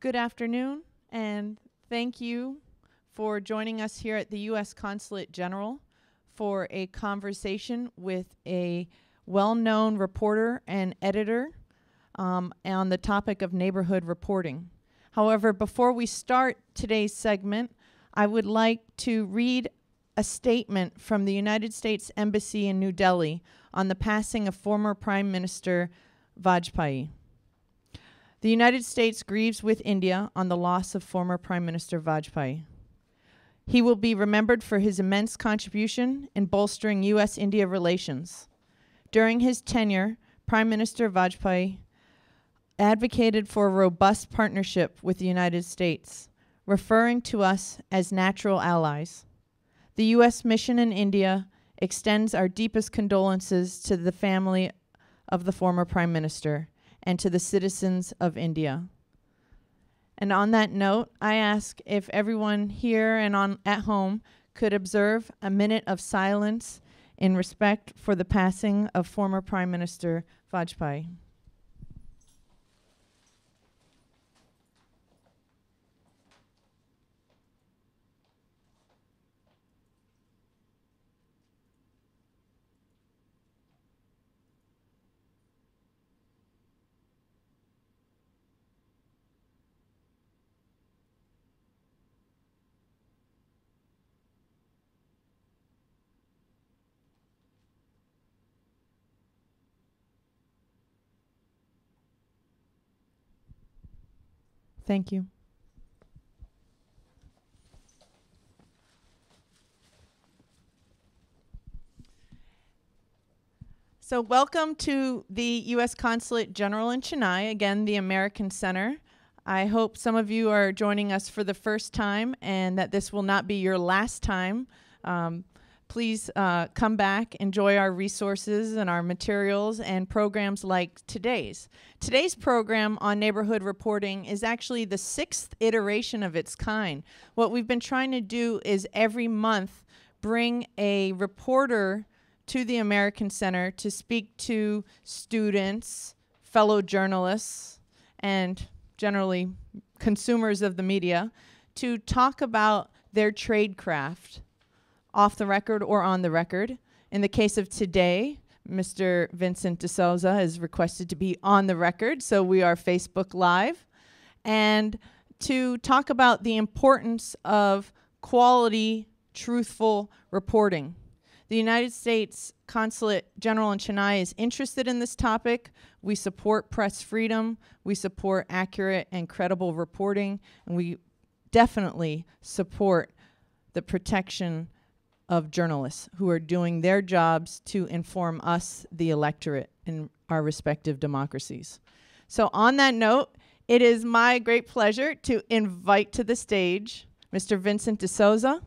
Good afternoon, and thank you for joining us here at the U.S. Consulate General for a conversation with a well-known reporter and editor on the topic of neighborhood reporting. However, before we start today's segment, I would like to read a statement from the United States Embassy in New Delhi on the passing of former Prime Minister Vajpayee. The United States grieves with India on the loss of former Prime Minister Vajpayee. He will be remembered for his immense contribution in bolstering U.S.-India relations. During his tenure, Prime Minister Vajpayee advocated for a robust partnership with the United States, referring to us as natural allies. The U.S. mission in India extends our deepest condolences to the family of the former Prime Minister and to the citizens of India. And on that note, I ask if everyone here and at home could observe a minute of silence in respect for the passing of former Prime Minister Vajpayee. Thank you. So welcome to the U.S. Consulate General in Chennai, again, the American Center. I hope some of you are joining us for the first time and that this will not be your last time. Please come back, enjoy our resources and our materials and programs like today's. Today's program on neighborhood reporting is actually the 6th iteration of its kind. What we've been trying to do is every month bring a reporter to the American Center to speak to students, fellow journalists, and generally consumers of the media to talk about their trade craft, off the record or on the record. In the case of today, Mr. Vincent de Souza is requested to be on the record, so we are Facebook Live, and to talk about the importance of quality, truthful reporting. The United States Consulate General in Chennai is interested in this topic. We support press freedom. We support accurate and credible reporting. And we definitely support the protection of journalists who are doing their jobs to inform us, the electorate, in our respective democracies. So on that note, it is my great pleasure to invite to the stage Mr. Vincent de Souza,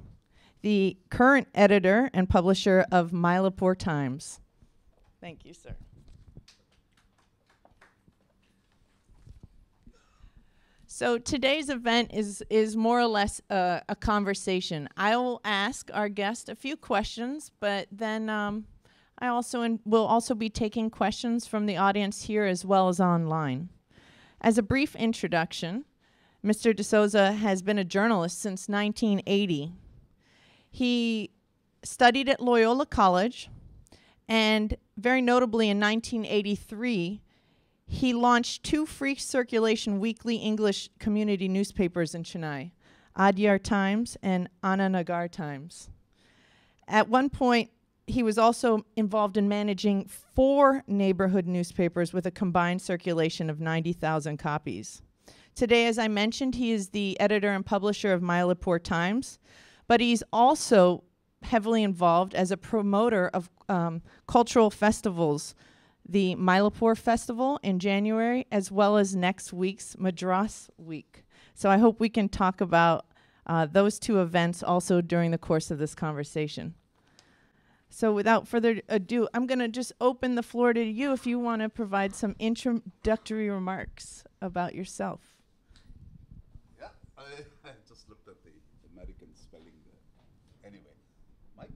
the current editor and publisher of Mylapore Times. Thank you, sir. So today's event is more or less a conversation. I will ask our guest a few questions, but then I also will also be taking questions from the audience here as well as online. As a brief introduction, Mr. de Souza has been a journalist since 1980. He studied at Loyola College, and very notably in 1983, he launched 2 free circulation weekly English community newspapers in Chennai, Adyar Times and Ananagar Times. At one point, he was also involved in managing 4 neighborhood newspapers with a combined circulation of 90,000 copies. Today, as I mentioned, he is the editor and publisher of Mylapore Times, but he's also heavily involved as a promoter of cultural festivals, the Mylapore Festival in January, as well as next week's Madras Week. So I hope we can talk about those 2 events also during the course of this conversation. So without further ado, I'm going to just open the floor to you if you want to provide some introductory remarks about yourself. Yeah, I just looked at the American spelling there. Anyway, Mike?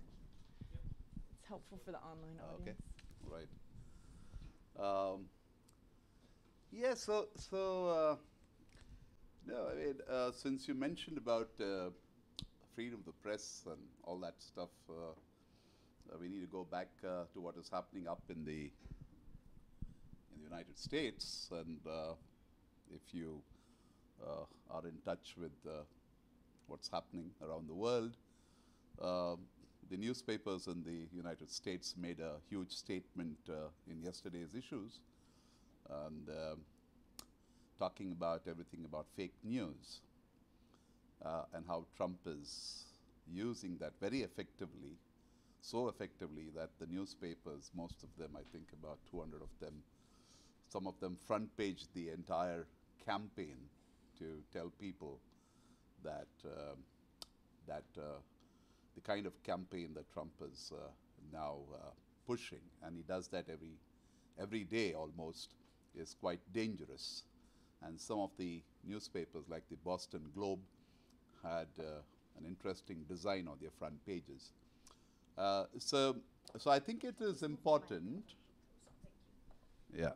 It's helpful for the online audience. Okay, right. Yeah, so No, I mean, since you mentioned about freedom of the press and all that stuff, we need to go back to what is happening up in the United States. And if you are in touch with what's happening around the world, the newspapers in the United States made a huge statement in yesterday's issues, and talking about everything about fake news and how Trump is using that very effectively, so effectively that the newspapers, most of them, I think about 200 of them, some of them front page the entire campaign to tell people that the kind of campaign that Trump is now pushing, and he does that every day almost, is quite dangerous. And some of the newspapers, like the Boston Globe, had an interesting design on their front pages. So I think it is important. Yeah.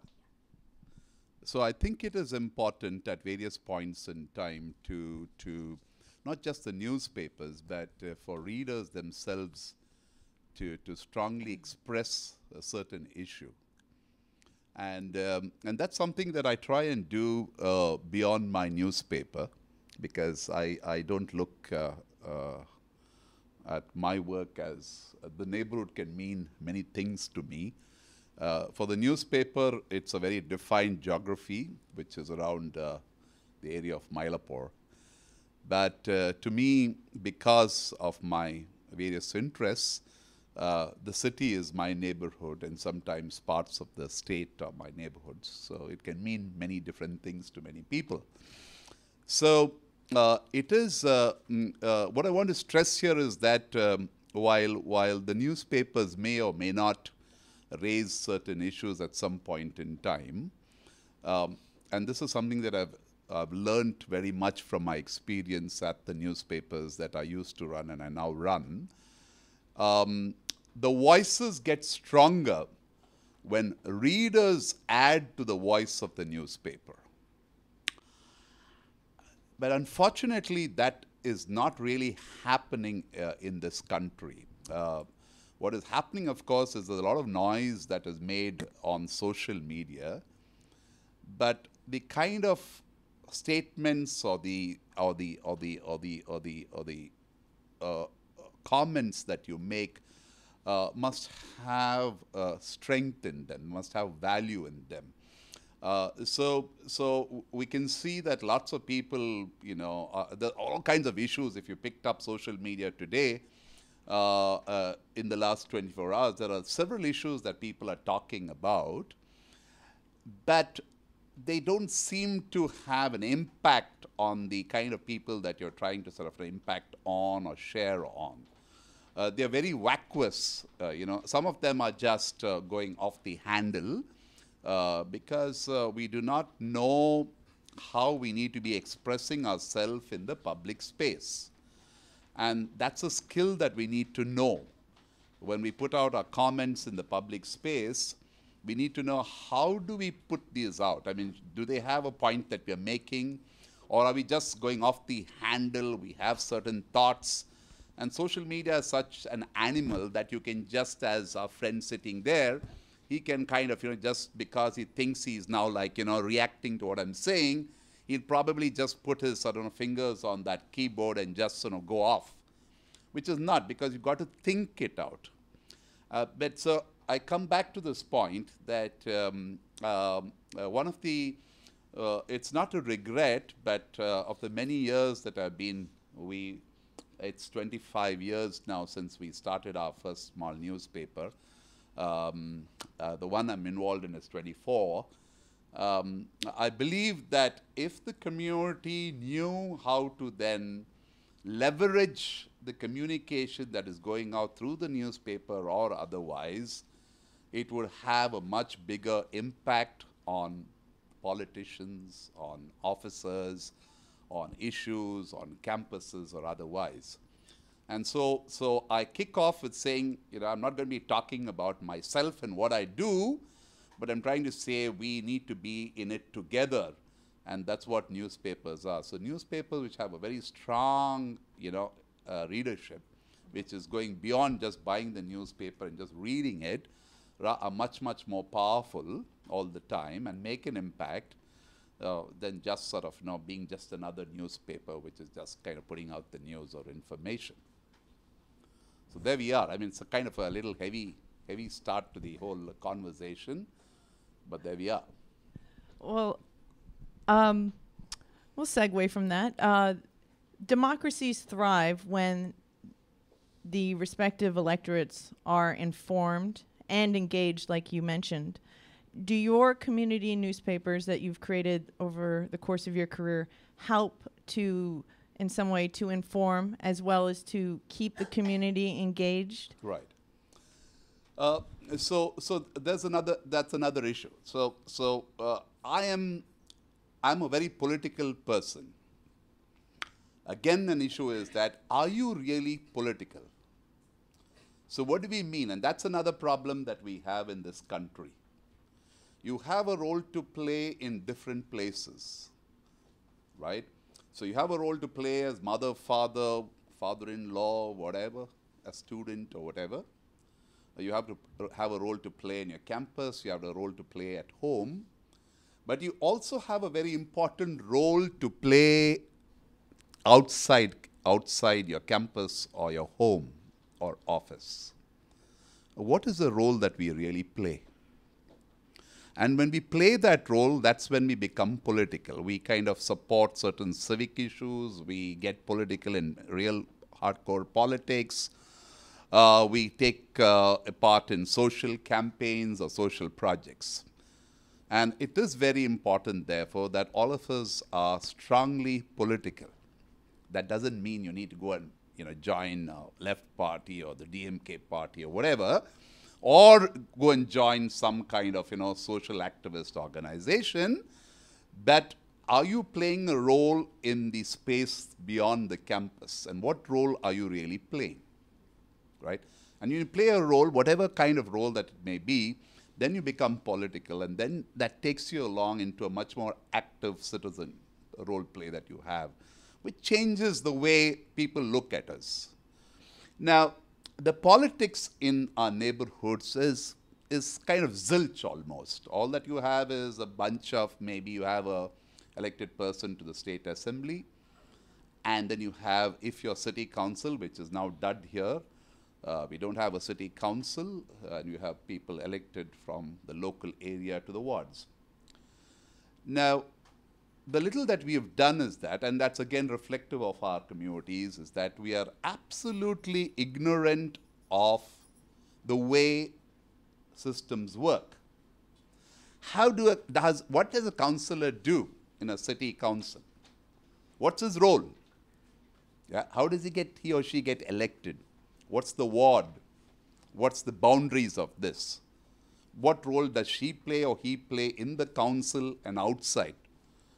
So I think it is important at various points in time to not just the newspapers, but for readers themselves to strongly express a certain issue. And that's something that I try and do beyond my newspaper, because I don't look at my work as the neighborhood can mean many things to me. For the newspaper, it's a very defined geography, which is around the area of Mylapore. But to me, because of my various interests, the city is my neighborhood, and sometimes parts of the state are my neighborhoods. So it can mean many different things to many people. So it is, what I want to stress here is that while the newspapers may or may not raise certain issues at some point in time, and this is something that I've learned very much from my experience at the newspapers that I used to run and I now run. The voices get stronger when readers add to the voice of the newspaper. But unfortunately, that is not really happening in this country. What is happening, of course, is there's a lot of noise that is made on social media, but the kind of statements or the comments that you make must have strength in them, must have value in them. So we can see that lots of people, you know, there are all kinds of issues. If you picked up social media today, in the last 24 hours, there are several issues that people are talking about, but they don't seem to have an impact on the kind of people that you're trying to sort of impact on or share on. They're very vacuous. You know, some of them are just going off the handle because we do not know how we need to be expressing ourselves in the public space. And that's a skill that we need to know. When we put out our comments in the public space, we need to know how do we put these out. I mean, do they have a point that we are making? Or are we just going off the handle? We have certain thoughts. And social media is such an animal that you can just, as our friend sitting there, he can kind of, you know, just because he thinks he's now like, you know, reacting to what I'm saying, he'll probably just put his, I don't know, fingers on that keyboard and just, you know, go off, which is not, because you've got to think it out. But so I come back to this point that one of the, it's not a regret, but of the many years that I've been, it's 25 years now since we started our first small newspaper. The one I'm involved in is 24. I believe that if the community knew how to then leverage the communication that is going out through the newspaper or otherwise, it would have a much bigger impact on politicians, on officers, on issues, on campuses or otherwise. And so I kick off with saying, you know, I'm not going to be talking about myself and what I do, but I'm trying to say we need to be in it together And that's what newspapers are. So newspapers which have a very strong, readership, which is going beyond just buying the newspaper and just reading it, are much, much more powerful all the time and make an impact than just sort of being just another newspaper which is just kind of putting out the news or information. So there we are. I mean, it's a kind of a little heavy start to the whole conversation, but there we are. Well, we'll segue from that. Democracies thrive when the respective electorates are informed and engaged, like you mentioned. Do your community newspapers that you've created over the course of your career help to, in some way, to inform as well as to keep the community engaged? Right. So that's another issue. So I'm a very political person. Again, an issue is that, are you really political? So what do we mean? And that's another problem that we have in this country. You have a role to play in different places, right? So you have a role to play as mother, father, father-in-law, whatever, a student or whatever. You have to have a role to play in your campus. You have a role to play at home. But you also have a very important role to play outside your campus or your home or office. What is the role that we really play? And when we play that role, that's when we become political. We kind of support certain civic issues. We get political in real hardcore politics. We take a part in social campaigns or social projects. And it is very important, therefore, that all of us are strongly political. That doesn't mean you need to go and join left party or the DMK party or whatever, or go and join some kind of social activist organization. But are you playing a role in the space beyond the campus? And what role are you really playing? Right? And you play a role, whatever kind of role that it may be, then you become political, and then that takes you along into a much more active citizen role play that you have, which changes the way people look at us. Now, the politics in our neighborhoods is kind of zilch almost. All that you have is a bunch of, maybe you have a elected person to the state assembly, and then you have, if your city council, which is now dud here, we don't have a city council, and you have people elected from the local area to the wards. Now, the little that we have done is that, and that's again reflective of our communities, is that we are absolutely ignorant of the way systems work. What does a councillor do in a city council? What's his role? Yeah, how does he or she get elected? What's the ward? What's the boundaries of this? What role does she play or he play in the council and outside?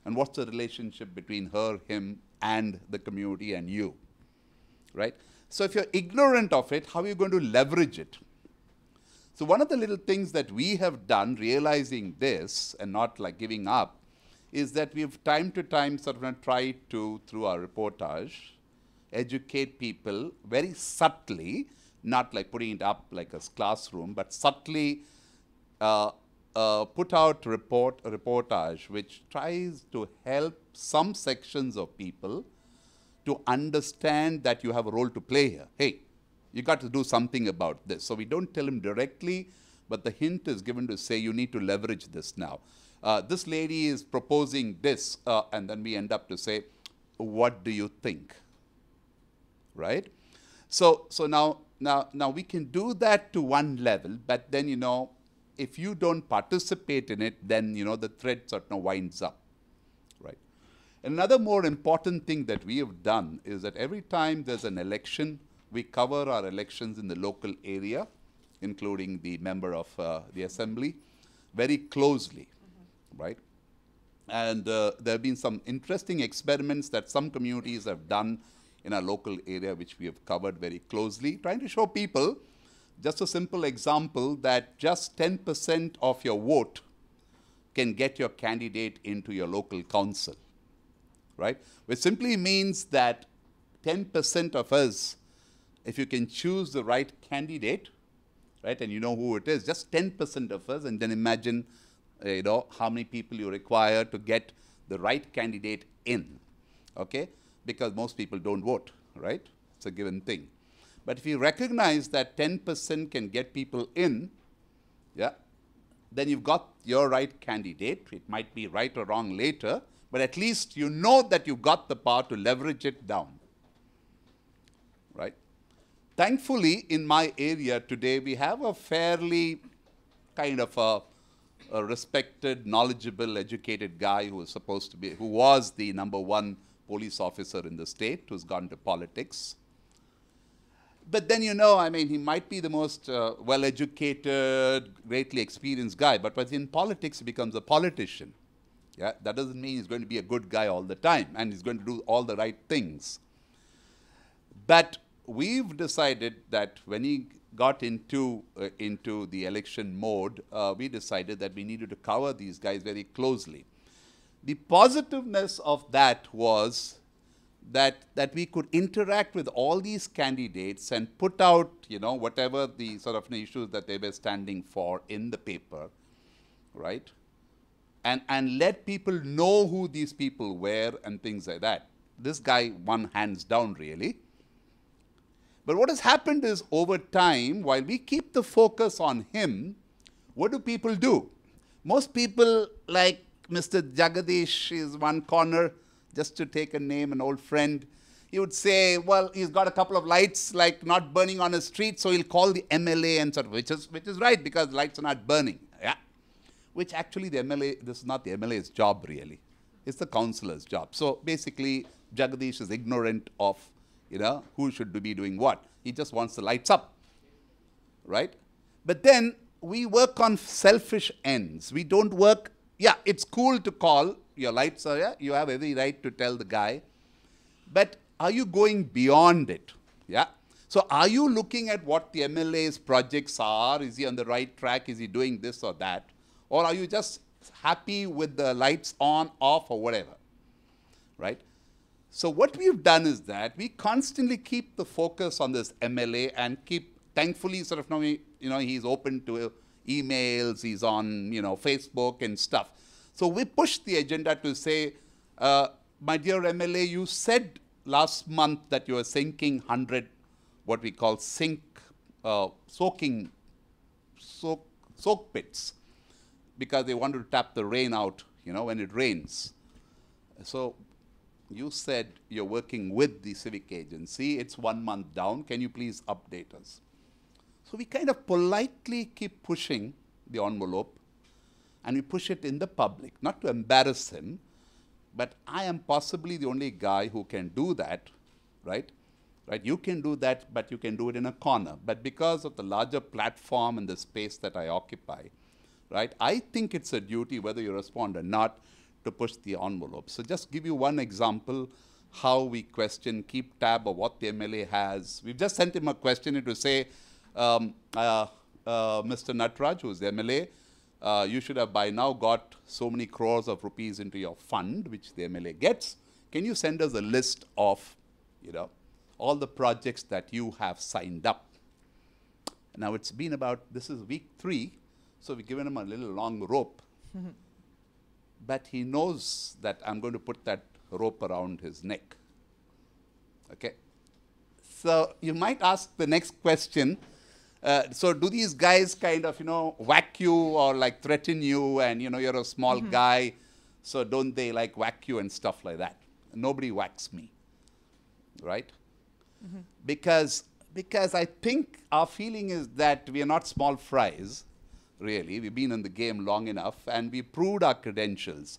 And what's the relationship between her, him, and the community and you? Right? So if you're ignorant of it, how are you going to leverage it? So one of the little things that we have done, realizing this and not like giving up, is that we've time to time sort of tried to, through our reportage, educate people very subtly, not like putting it up like a classroom, but subtly put out reportage which tries to help some sections of people to understand that you have a role to play here. Hey, you got to do something about this. So we don't tell them directly, but the hint is given to say you need to leverage this now. This lady is proposing this, and then we end up to say, what do you think? Right? So now we can do that to one level, but then, if you don't participate in it, then, the thread sort of winds up, right? Another more important thing that we have done is that every time there's an election, we cover our elections in the local area, including the member of the assembly, very closely, right? And there have been some interesting experiments that some communities have done in our local area, which we have covered very closely, trying to show people, just a simple example, that just 10% of your vote can get your candidate into your local council, right? Which simply means that 10% of us, if you can choose the right candidate, right, and you know who it is, just 10% of us, and then imagine, how many people you require to get the right candidate in, okay? Because most people don't vote, right? It's a given thing. But if you recognize that 10% can get people in, yeah, then you've got your right candidate. It might be right or wrong later, but at least you know that you've got the power to leverage it down, right? Thankfully, in my area today, we have a fairly kind of a respected, knowledgeable, educated guy who was the #1 police officer in the state, who's gone to politics. But then, he might be the most well-educated, greatly experienced guy, but in politics, he becomes a politician. Yeah, that doesn't mean he's going to be a good guy all the time, and he's going to do all the right things. But we've decided that when he got into the election mode, we decided that we needed to cover these guys very closely. The positiveness of that was that we could interact with all these candidates and put out, whatever the sort of issues that they were standing for in the paper, right? And let people know who these people were and things like that. This guy won hands down, really. But what has happened is, over time, while we keep the focus on him, what do people do? Most people, like Mr. Jagadish is one corner, just to take a name, an old friend, he would say, well, he's got a couple of lights like not burning on his street, so he'll call the MLA and sort of, which is right, because lights are not burning. Yeah. Which actually this is not the MLA's job really. It's the councillor's job. So basically, Jagadish is ignorant of, who should be doing what. He just wants the lights up, right? But then we work on selfish ends. We don't work, yeah, it's cool to call, your lights are, yeah, you have every right to tell the guy, but are you going beyond it? Yeah. So are you looking at what the MLA's projects are? Is he on the right track? Is he doing this or that? Or are you just happy with the lights on, off, or whatever, right? So what we've done is that we constantly keep the focus on this MLA and thankfully, sort of, he's open to emails, he's on, Facebook and stuff. So we pushed the agenda to say, my dear MLA, you said last month that you were sinking 100, what we call soak pits, because they wanted to tap the rain out, when it rains. So you said you're working with the civic agency. It's 1 month down. Can you please update us? So we kind of politely keep pushing the envelope, and we push it in the public, not to embarrass him, but I am possibly the only guy who can do that, right? Right? You can do that, but you can do it in a corner. But because of the larger platform and the space that I occupy, right, I think it's a duty, whether you respond or not, to push the envelope. So just give you one example how we keep tab of what the MLA has. We've just sent him a questionnaire to say, Mr. Natraj, who's the MLA, you should have by now got so many crores of rupees into your fund, which the MLA gets. Can you send us a list of, all the projects that you have signed up? Now it's been this is week 3, so we've given him a little long rope. But he knows that I'm going to put that rope around his neck. Okay? So you might ask the next question, so do these guys kind of, whack you or like threaten you, and, you're a small guy, so don't they like whack you and stuff like that? Nobody whacks me, right? Because I think our feeling is that we are not small fries, really. We've been in the game long enough, and we proved our credentials.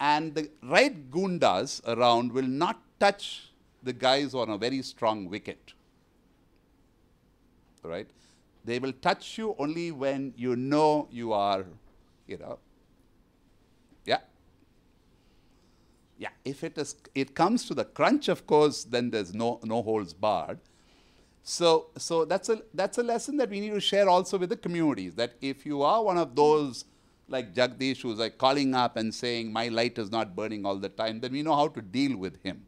And the right gundas around will not touch the guys on a very strong wicket, right? They will touch you only when you know you are, yeah. Yeah, if it comes to the crunch, of course, then there's no holds barred. So that's a lesson that we need to share also with the communities, that if you are one of those like Jagdish, who's like calling up and saying, my light is not burning all the time, then we know how to deal with him.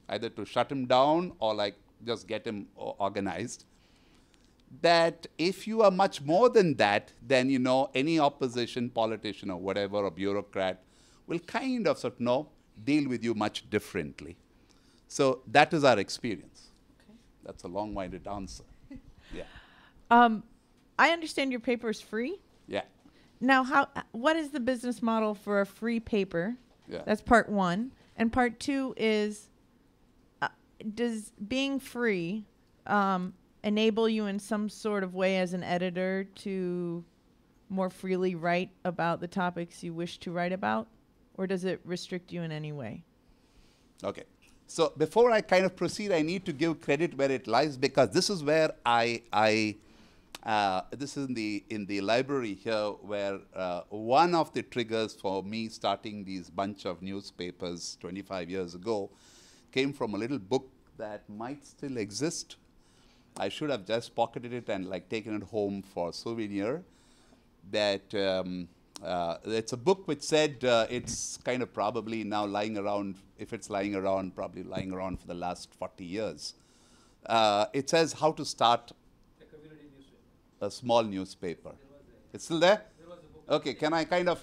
Either to shut him down or like just get him organized. That if you are much more than that, then you know any opposition politician or whatever, or bureaucrat, will kind of sort of deal with you much differently. So that is our experience. Okay. That's a long-winded answer. Yeah. I understand your paper is free. Yeah. Now, what is the business model for a free paper? Yeah. That's part one. And part two is, does being free enable you in some sort of way as an editor to more freely write about the topics you wish to write about? Or does it restrict you in any way? Okay. So before I kind of proceed, I need to give credit where it lies, because this is where this is in the library here, where one of the triggers for me starting these bunch of newspapers 25 years ago came from a little book that might still exist. I should have just pocketed it and like taken it home for souvenir. That it's a book which said it's kind of probably now lying around. If it's lying around, probably lying around for the last 40 years. It says how to start a small newspaper. It's still there? Okay, can I kind of,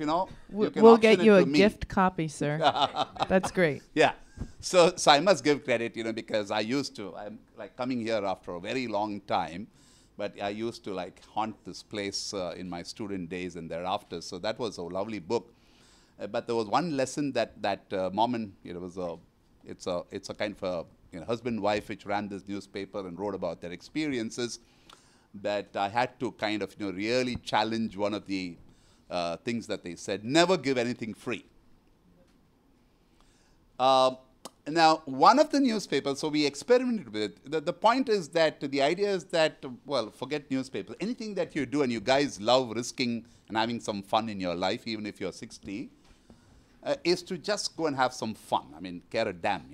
we'll get you a gift copy, sir. That's great. Yeah. So I must give credit, because I'm like coming here after a very long time, but I used to like haunt this place in my student days and thereafter. So that was a lovely book. But there was one lesson that mom and, it's a kind of a husband wife which ran this newspaper and wrote about their experiences, that I had to kind of really challenge one of the things that they said: never give anything free. Now, one of the newspapers, so we experimented with it. The point is that the idea is that, well, forget newspapers. Anything that you do, and you guys love risking and having some fun in your life, even if you're 60, is to just go and have some fun. I mean, care a damn,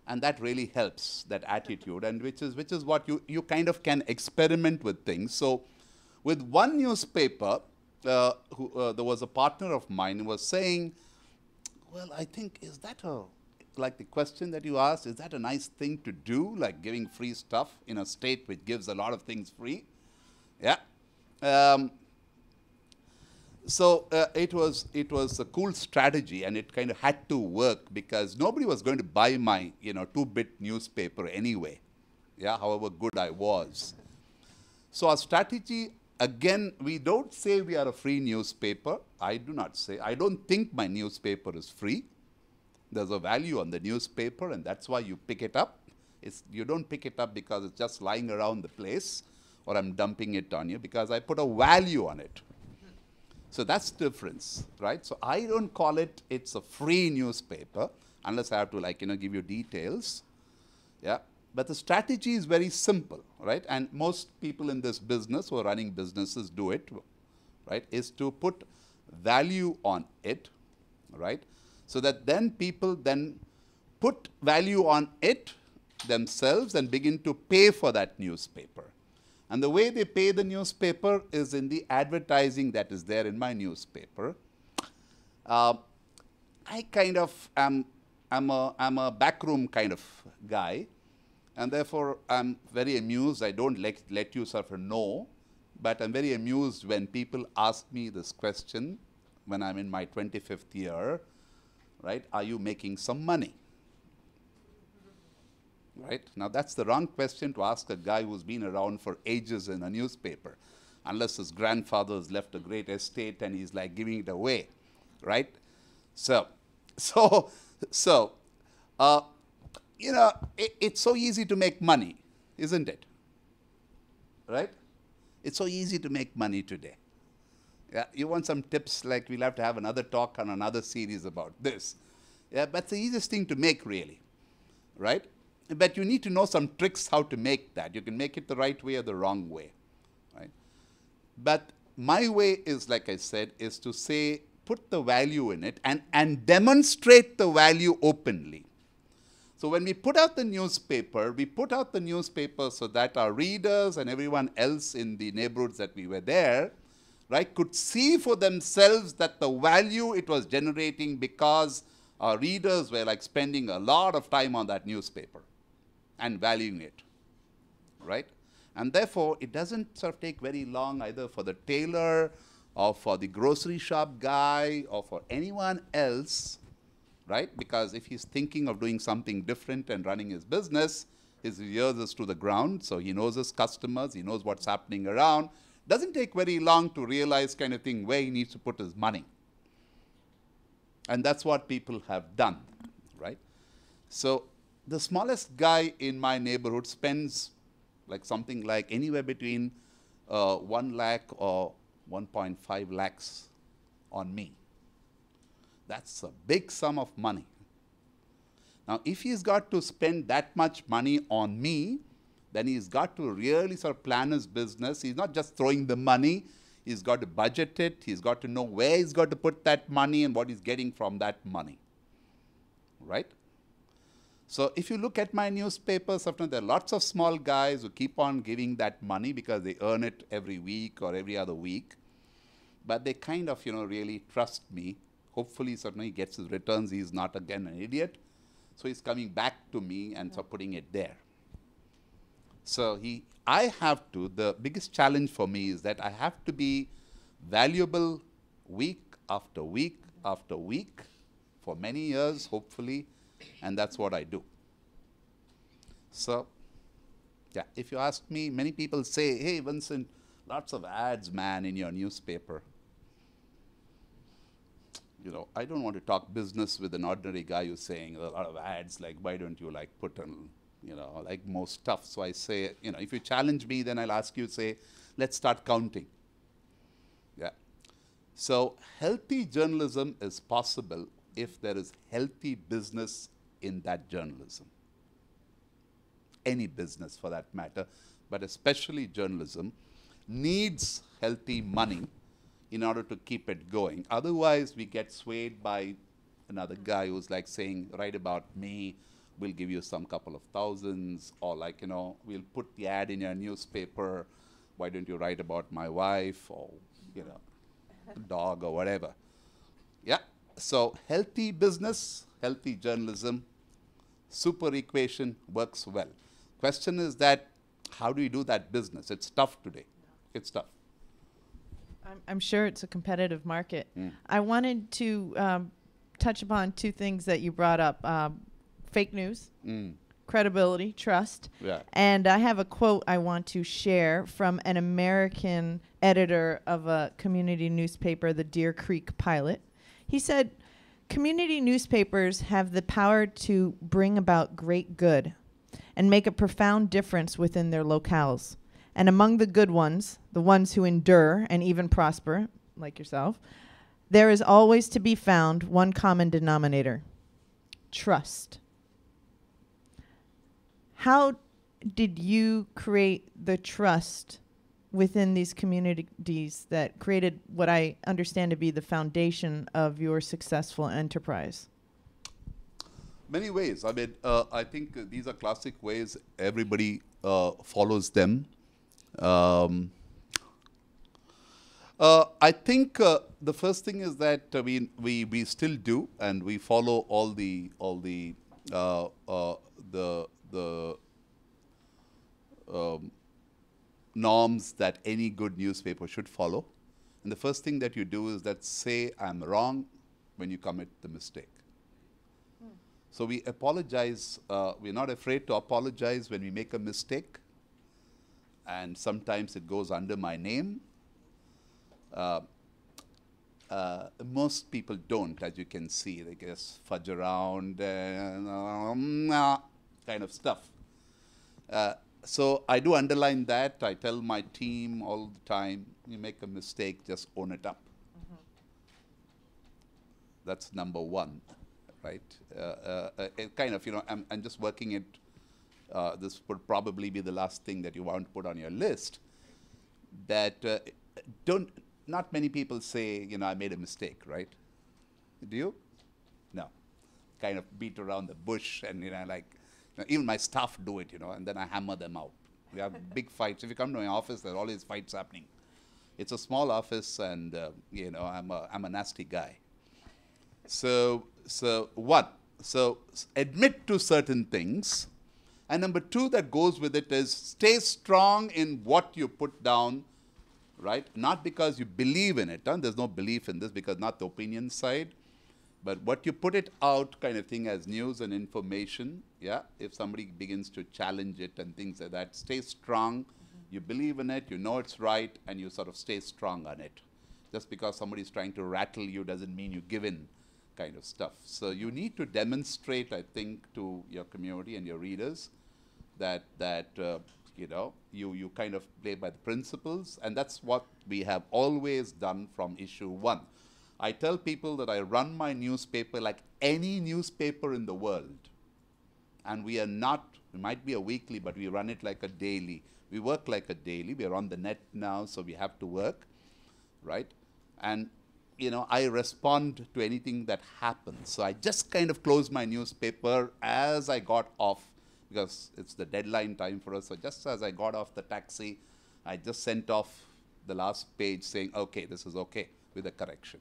And that really helps, that attitude, and which is what you kind of can experiment with things. So with one newspaper, there was a partner of mine who was saying, well, I think, is that like the question that you asked, is that a nice thing to do, like giving free stuff in a state which gives a lot of things free? Yeah. So it was a cool strategy, and it kind of had to work, because nobody was going to buy my 2-bit newspaper anyway, yeah, however good I was. So our strategy, again, we don't say we are a free newspaper. I do not say. I don't think my newspaper is free. There's a value on the newspaper, and that's why you pick it up. You don't pick it up because it's just lying around the place, or I'm dumping it on you, because I put a value on it. So that's the difference, right? So I don't call it's a free newspaper, unless I have to give you details. Yeah. But the strategy is very simple, right? And most people in this business who are running businesses do it, right? Is to put value on it, right? So that then people then put value on it themselves and begin to pay for that newspaper. And the way they pay the newspaper is in the advertising that is there in my newspaper. I kind of I'm a backroom kind of guy, and therefore I'm very amused. I don't let you sort of know, but I'm very amused when people ask me this question when I'm in my 25th year, right? Are you making some money? Right? Now, that's the wrong question to ask a guy who's been around for ages in a newspaper, unless his grandfather has left a great estate and he's like giving it away, right? It's so easy to make money, isn't it? Right? It's so easy to make money today. Yeah, you want some tips? Like, we'll have to have another talk on another series about this. Yeah, but it's the easiest thing to make, really, right? But you need to know some tricks how to make that. You can make it the right way or the wrong way, right? But my way is, like I said, is to say, put the value in it and demonstrate the value openly. So when we put out the newspaper, we put out the newspaper so that our readers and everyone else in the neighborhoods that we were there right, could see for themselves that the value it was generating because our readers were like spending a lot of time on that newspaper and valuing it, right? And therefore, it doesn't sort of take very long either for the tailor or for the grocery shop guy or for anyone else, right? Because if he's thinking of doing something different and running his business, his ears is to the ground, so he knows his customers, he knows what's happening around. Doesn't take very long to realize kind of thing where he needs to put his money. And that's what people have done, right? So the smallest guy in my neighborhood spends like something like anywhere between 1 lakh or 1.5 lakhs on me. That's a big sum of money. Now, if he's got to spend that much money on me, then he's got to really sort of plan his business. He's not just throwing the money. He's got to budget it. He's got to know where he's got to put that money and what he's getting from that money, right? So if you look at my newspapers, sometimes there are lots of small guys who keep on giving that money because they earn it every week or every other week. But they kind of, really trust me. Hopefully, certainly he gets his returns. He's not, again, an idiot. So he's coming back to me and so putting it there. So I have to, the biggest challenge for me is that I have to be valuable week after week after week for many years, hopefully, and that's what I do. So, yeah, if you ask me, many people say, hey, Vincent, lots of ads, man, in your newspaper. I don't want to talk business with an ordinary guy who's saying a lot of ads, like, why don't you like put on, like more stuff. So I say, if you challenge me, then I'll ask you, say, let's start counting. Yeah. So healthy journalism is possible if there is healthy business in that journalism. Any business for that matter, but especially journalism, needs healthy money in order to keep it going. Otherwise, we get swayed by another guy who's like saying, write about me, we'll give you some couple of thousands, or like, we'll put the ad in your newspaper, why don't you write about my wife, or, dog, or whatever. Yeah, so healthy business, healthy journalism, super equation works well. Question is that, how do you do that business? It's tough today. It's tough. I'm sure it's a competitive market. I wanted to touch upon two things that you brought up. Fake news, credibility, trust. Yeah. And I have a quote I want to share from an American editor of a community newspaper, the Deer Creek Pilot. He said, community newspapers have the power to bring about great good and make a profound difference within their locales. And among the good ones, the ones who endure and even prosper, like yourself, there is always to be found one common denominator: trust. How did you create the trust within these communities that created what I understand to be the foundation of your successful enterprise? Many ways. I mean, I think these are classic ways. Everybody follows them. I think the first thing is that we still do, and we follow all the norms that any good newspaper should follow. And the first thing that you do is that say I'm wrong when you commit the mistake. So we apologize. We're not afraid to apologize when we make a mistake. And sometimes it goes under my name. Most people don't, as you can see. They just fudge around and kind of stuff. So I do underline that. I tell my team all the time, you make a mistake, just own it up. That's number one, right? It kind of, I'm just working it. This would probably be the last thing that you want to put on your list. That not many people say, I made a mistake, right? Do you? No. Kind of beat around the bush and, even my staff do it, and then I hammer them out. We have big fights. If you come to my office, there are always fights happening. It's a small office, and you know, I'm a nasty guy. So admit to certain things, and number two that goes with it is stay strong in what you put down, right? Not because you believe in it. There's no belief in this because not the opinion side, but what you put it out kind of thing as news and information. Yeah, if somebody begins to challenge it and things like that, stay strong. You believe in it, you know it's right, and you sort of stay strong on it. Just because somebody's trying to rattle you doesn't mean you give in, kind of stuff. So you need to demonstrate, I think, to your community and your readers that you know, you kind of play by the principles, and that's what we have always done from issue one. I tell people that I run my newspaper like any newspaper in the world, and we are not, it might be a weekly, but we run it like a daily. We work like a daily. We are on the net now, so we have to work, right? And you know, I respond to anything that happens. So I just kind of closed my newspaper as I got off, because it's the deadline time for us. So just as I got off the taxi, I just sent off the last page saying, okay, this is okay, with a correction.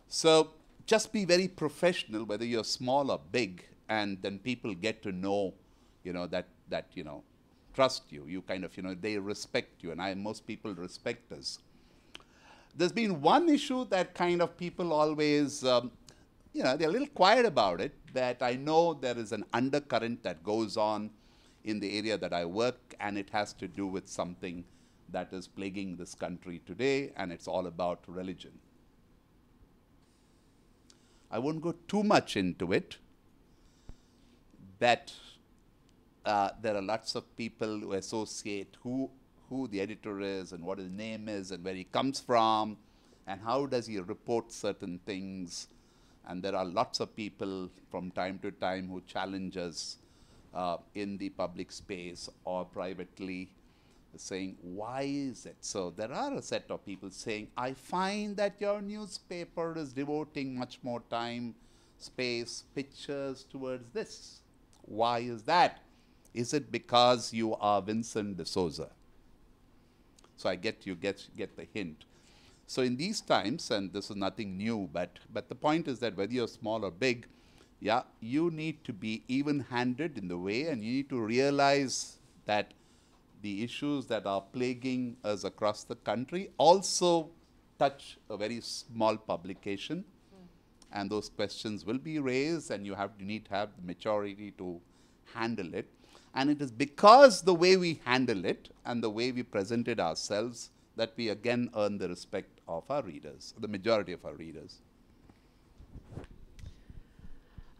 So just be very professional, whether you're small or big, and then people get to know, you know, that you know, trust you. You kind of, you know, they respect you, and most people respect us. There's been one issue that kind of people always, you know, they're a little quiet about it, that I know there is an undercurrent that goes on in the area that I work, and it has to do with something that is plaguing this country today, and it's all about religion. I won't go too much into it, but there are lots of people who associate who the editor is and what his name is and where he comes from and how does he report certain things. And there are lots of people from time to time who challenge us in the public space or privately, saying, why is it? So there are a set of people saying, I find that your newspaper is devoting much more time, space, pictures towards this. Why is that? Is it because you are Vincent de Souza? So I get you get the hint. So in these times, and this is nothing new, but the point is that whether you're small or big, yeah, you need to be even-handed in the way, and you need to realize that the issues that are plaguing us across the country also touch a very small publication, and those questions will be raised, and you need to have the maturity to handle it. And it is because the way we handle it and the way we presented ourselves that we again earn the respect of our readers, the majority of our readers.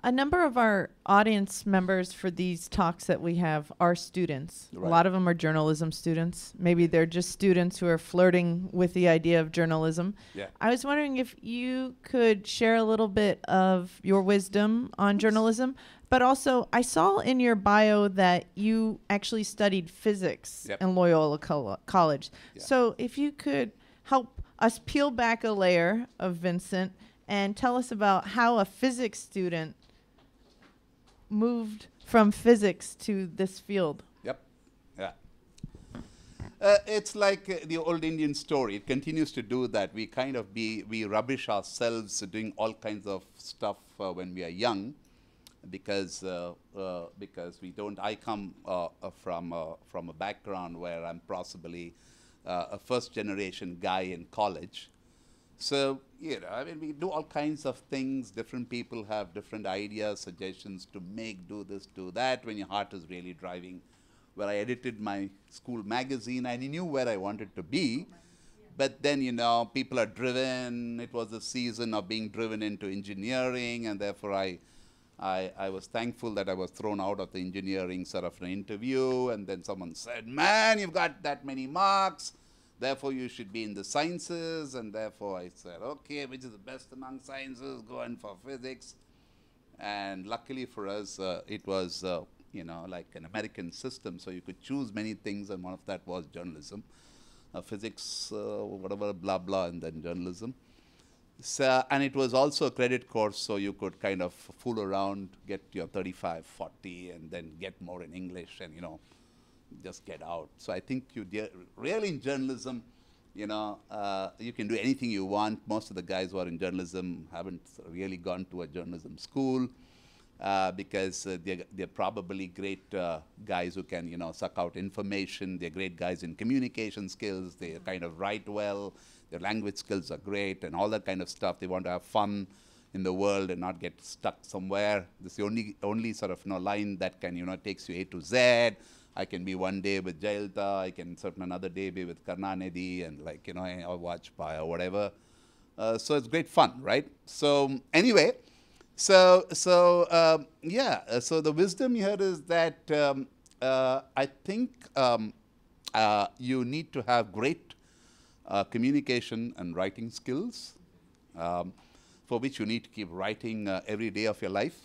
A number of our audience members for these talks that we have are students. Right. A lot of them are journalism students. Maybe they're just students who are flirting with the idea of journalism. Yeah. I was wondering if you could share a little bit of your wisdom on journalism, but also I saw in your bio that you actually studied physics Yep. in Loyola College. Yeah. So if you could help us peel back a layer of Vincent and tell us about how a physics student moved from physics to this field. Yep. Yeah. It's like the old Indian story. It continues to do that. We kind of we rubbish ourselves doing all kinds of stuff when we are young, because we don't. I come from a background where I'm possibly a first-generation guy in college. So, you know, I mean, we do all kinds of things. Different people have different ideas, suggestions to make, do this, do that, when your heart is really driving. Where I edited my school magazine, I knew where I wanted to be. But then, you know, people are driven. It was the season of being driven into engineering, and therefore I was thankful that I was thrown out of the engineering sort of an interview. And then someone said, man, you've got that many marks. Therefore, you should be in the sciences, and therefore I said, okay, which is the best among sciences? Go in for physics. And luckily for us, it was, you know, like an American system, so you could choose many things, and one of that was journalism. Physics, whatever, blah, blah, and then journalism. So, and it was also a credit course, so you could kind of fool around, get your 35, 40, and then get more in English, and, you know, just get out. So I think really in journalism, You can do anything you want. Most of the guys who are in journalism haven't really gone to a journalism school because they're probably great guys who can, suck out information. They're great guys in communication skills. They kind of write well. Their language skills are great and all that kind of stuff. They want to have fun in the world and not get stuck somewhere. This is the only sort of line that can, takes you A to Z. I can be one day with Jayalalitha, I can certain another day be with Karnanidhi and or Vajpayee or whatever. So it's great fun, right? So anyway, so the wisdom here is that I think you need to have great communication and writing skills, for which you need to keep writing every day of your life.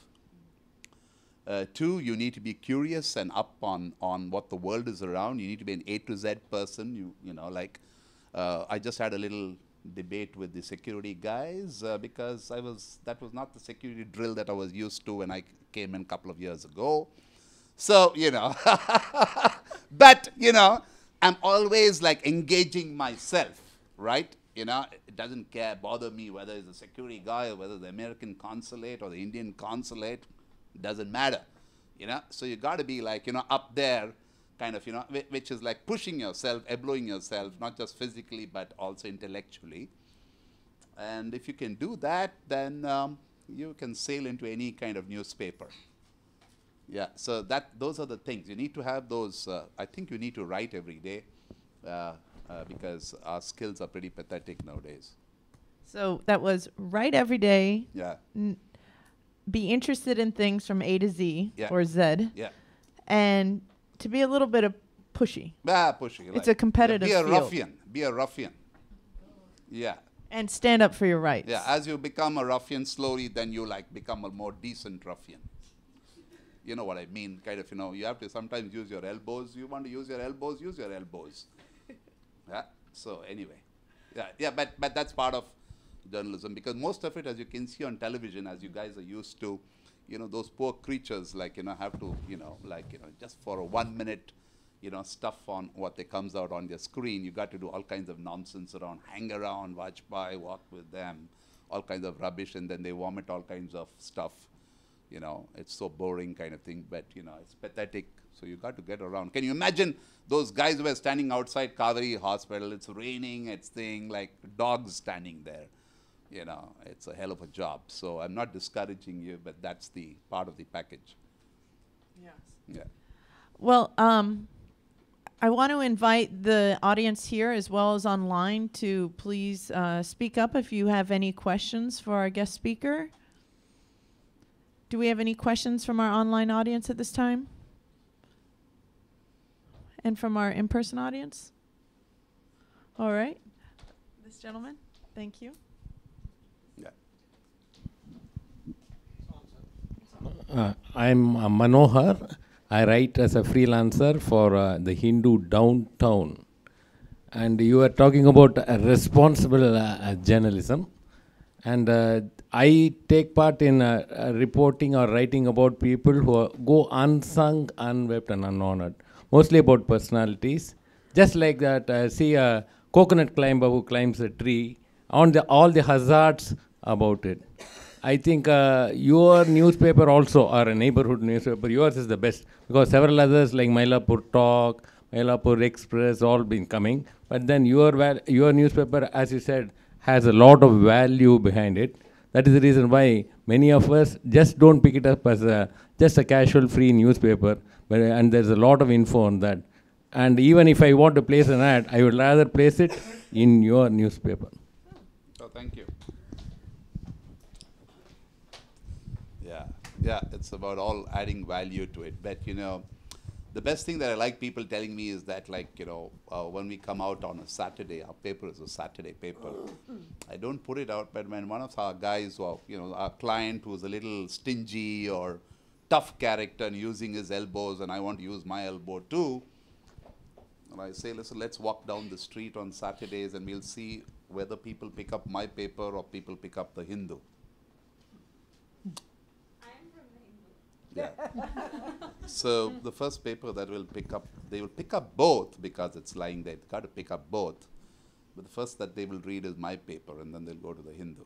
2, you need to be curious and up on what the world is around. You need to be an A to Z person. I just had a little debate with the security guys because that was not the security drill that I was used to when I came in a couple of years ago. So, but, I'm always engaging myself, right? It doesn't bother me whether it's a security guy or whether the American consulate or the Indian consulate. Doesn't matter, So you got to be up there, kind of, which is like pushing yourself, blowing yourself, not just physically but also intellectually. And if you can do that, then you can sail into any kind of newspaper. Yeah. So those are the things you need to have. Those I think you need to write every day because our skills are pretty pathetic nowadays. So that was write every day. Yeah. Be interested in things from A to Z or Z. Yeah. And to be a little bit of pushy. Pushy. It's a competitive field. Be a ruffian. Yeah. And stand up for your rights. Yeah. As you become a ruffian slowly, then you become a more decent ruffian. You know what I mean? Kind of, you have to sometimes use your elbows. You want to use your elbows, use your elbows. Yeah. So anyway. Yeah. But that's part of journalism, because most of it, as you can see on television, as you guys are used to, those poor creatures have to just for a 1 minute stuff on what they comes out on their screen. You got to do all kinds of nonsense around, hang around Vajpayee, walk with them, all kinds of rubbish, and then they vomit all kinds of stuff. It's so boring kind of thing, but it's pathetic. So you got to get around. Can you imagine those guys who were standing outside Kaveri Hospital? It's raining, it's like dogs standing there. It's a hell of a job. So I'm not discouraging you, but that's the part of the package. Yes. Yeah. Well, I want to invite the audience here as well as online to please speak up if you have any questions for our guest speaker. Do we have any questions from our online audience at this time? And from our in-person audience? All right. This gentleman, thank you. I'm Manohar. I write as a freelancer for the Hindu Downtown. And you are talking about responsible journalism. And I take part in reporting or writing about people who go unsung, unwept and unhonored. Mostly about personalities. Just like that, see a coconut climber who climbs a tree, on all the hazards about it. I think your newspaper also, or a neighborhood newspaper, yours is the best, because several others like Mylapore Talk, Mylapore Express, all been coming. But then your newspaper, as you said, has a lot of value behind it. That is the reason why many of us just don't pick it up as just a casual free newspaper, and there's a lot of info on that. And even if I want to place an ad, I would rather place it in your newspaper. Oh, thank you. Yeah, it's about all adding value to it. But, the best thing that I like people telling me is that, when we come out on a Saturday, our paper is a Saturday paper. I don't put it out, but when one of our guys, or, our client who's a little stingy or tough character and using his elbows, and I want to use my elbow too, and I say, listen, let's walk down the street on Saturdays and we'll see whether people pick up my paper or people pick up the Hindu. Yeah. So the first paper that will pick up, they will pick up both because it's lying there. They've got to pick up both. But the first that they will read is my paper, and then they'll go to the Hindu.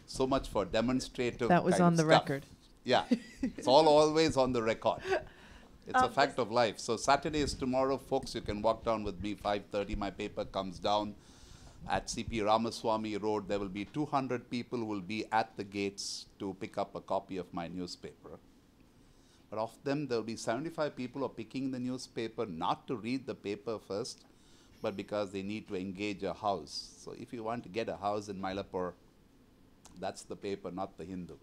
So much for demonstrative. That was kind on of the stuff. record. Yeah, it's all always on the record. It's a fact of life. So Saturday is tomorrow, folks. You can walk down with me 5:30. My paper comes down at CP Ramaswamy Road. There will be 200 people who will be at the gates to pick up a copy of my newspaper. But of them, there will be 75 people who are picking the newspaper not to read the paper first, but because they need to engage a house. So if you want to get a house in Mylapore, that's the paper, not the Hindu.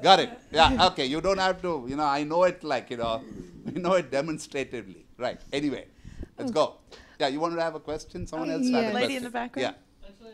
Got it? Yeah, okay. You don't have to, I know it like, you know it demonstratively. Right. Anyway, let's go. Yeah, you wanted to have a question? Someone else had a question. Lady in the background?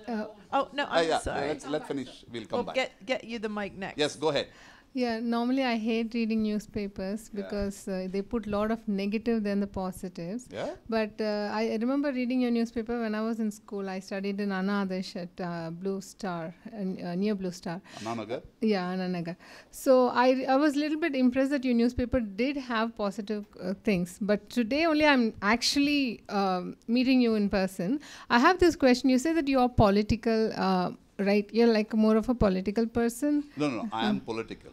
Yeah. Oh, no, I'm sorry. Let's finish. We'll come We'll back. get you the mic next. Yes, go ahead. Yeah, normally I hate reading newspapers because they put a lot of negative than the positives. Yeah? But I remember reading your newspaper when I was in school. I studied in Anadesh at Blue Star, near Blue Star. Ananagar? Yeah, Ananagar. So I was a little bit impressed that your newspaper did have positive things. But today only I'm actually meeting you in person. I have this question. You say that you are political, right? You're like more of a political person. No, I am political.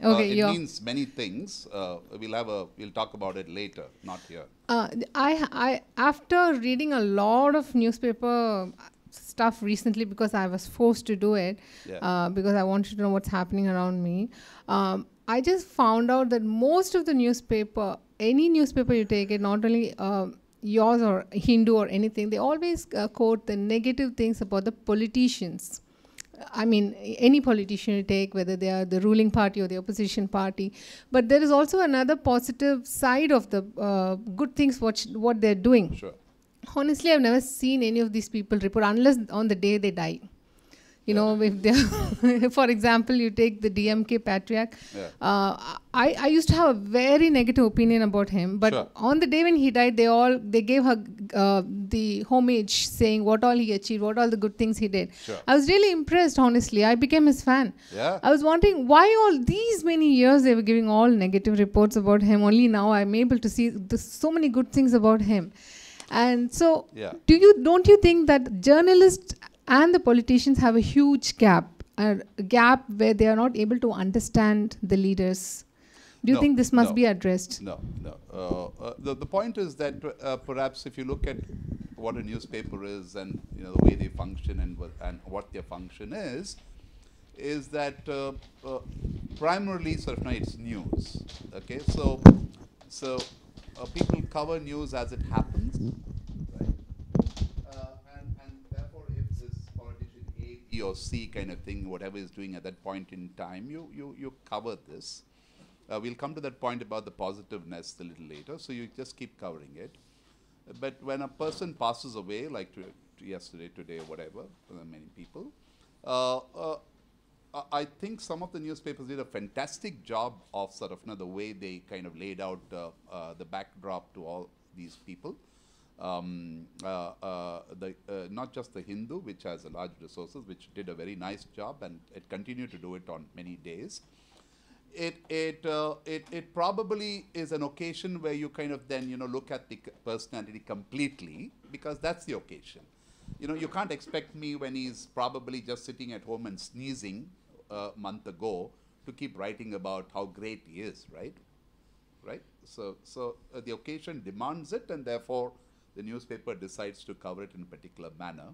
Okay, it means many things. We'll talk about it later, not here. I after reading a lot of newspaper stuff recently because I was forced to do it because I wanted to know what's happening around me. I just found out that most of the newspaper, any newspaper you take it, not only yours or Hindu or anything, they always quote the negative things about the politicians. I mean, any politician you take, whether they are the ruling party or the opposition party. But there is also another positive side of the good things what they're doing. Sure. Honestly, I've never seen any of these people report unless on the day they die. You know, if they, for example, you take the DMK patriarch. I used to have a very negative opinion about him, but on the day when he died, they gave her the homage, saying what all he achieved, what all the good things he did. I was really impressed. Honestly, I became his fan. I was wondering why all these many years they were giving all negative reports about him. Only now I'm able to see so many good things about him. And so, don't you think that journalists and the politicians have a huge gap, a gap where they are not able to understand the leaders? Do you think this must be addressed? No. The point is that perhaps if you look at what a newspaper is and the way they function and what their function is that primarily it's news. Okay, so people cover news as it happens. B or C kind of thing, whatever is doing at that point in time, you cover this. We'll come to that point about the positiveness a little later, so you just keep covering it. But when a person passes away, like yesterday, today, whatever, many people, I think some of the newspapers did a fantastic job of the way they kind of laid out the backdrop to all these people. Not just the Hindu, which has a large resources, which did a very nice job, and it continued to do it on many days. It probably is an occasion where you kind of then look at the personality completely, because that's the occasion. You can't expect me when he's probably just sitting at home and sneezing a month ago to keep writing about how great he is, right? So the occasion demands it, and therefore the newspaper decides to cover it in a particular manner.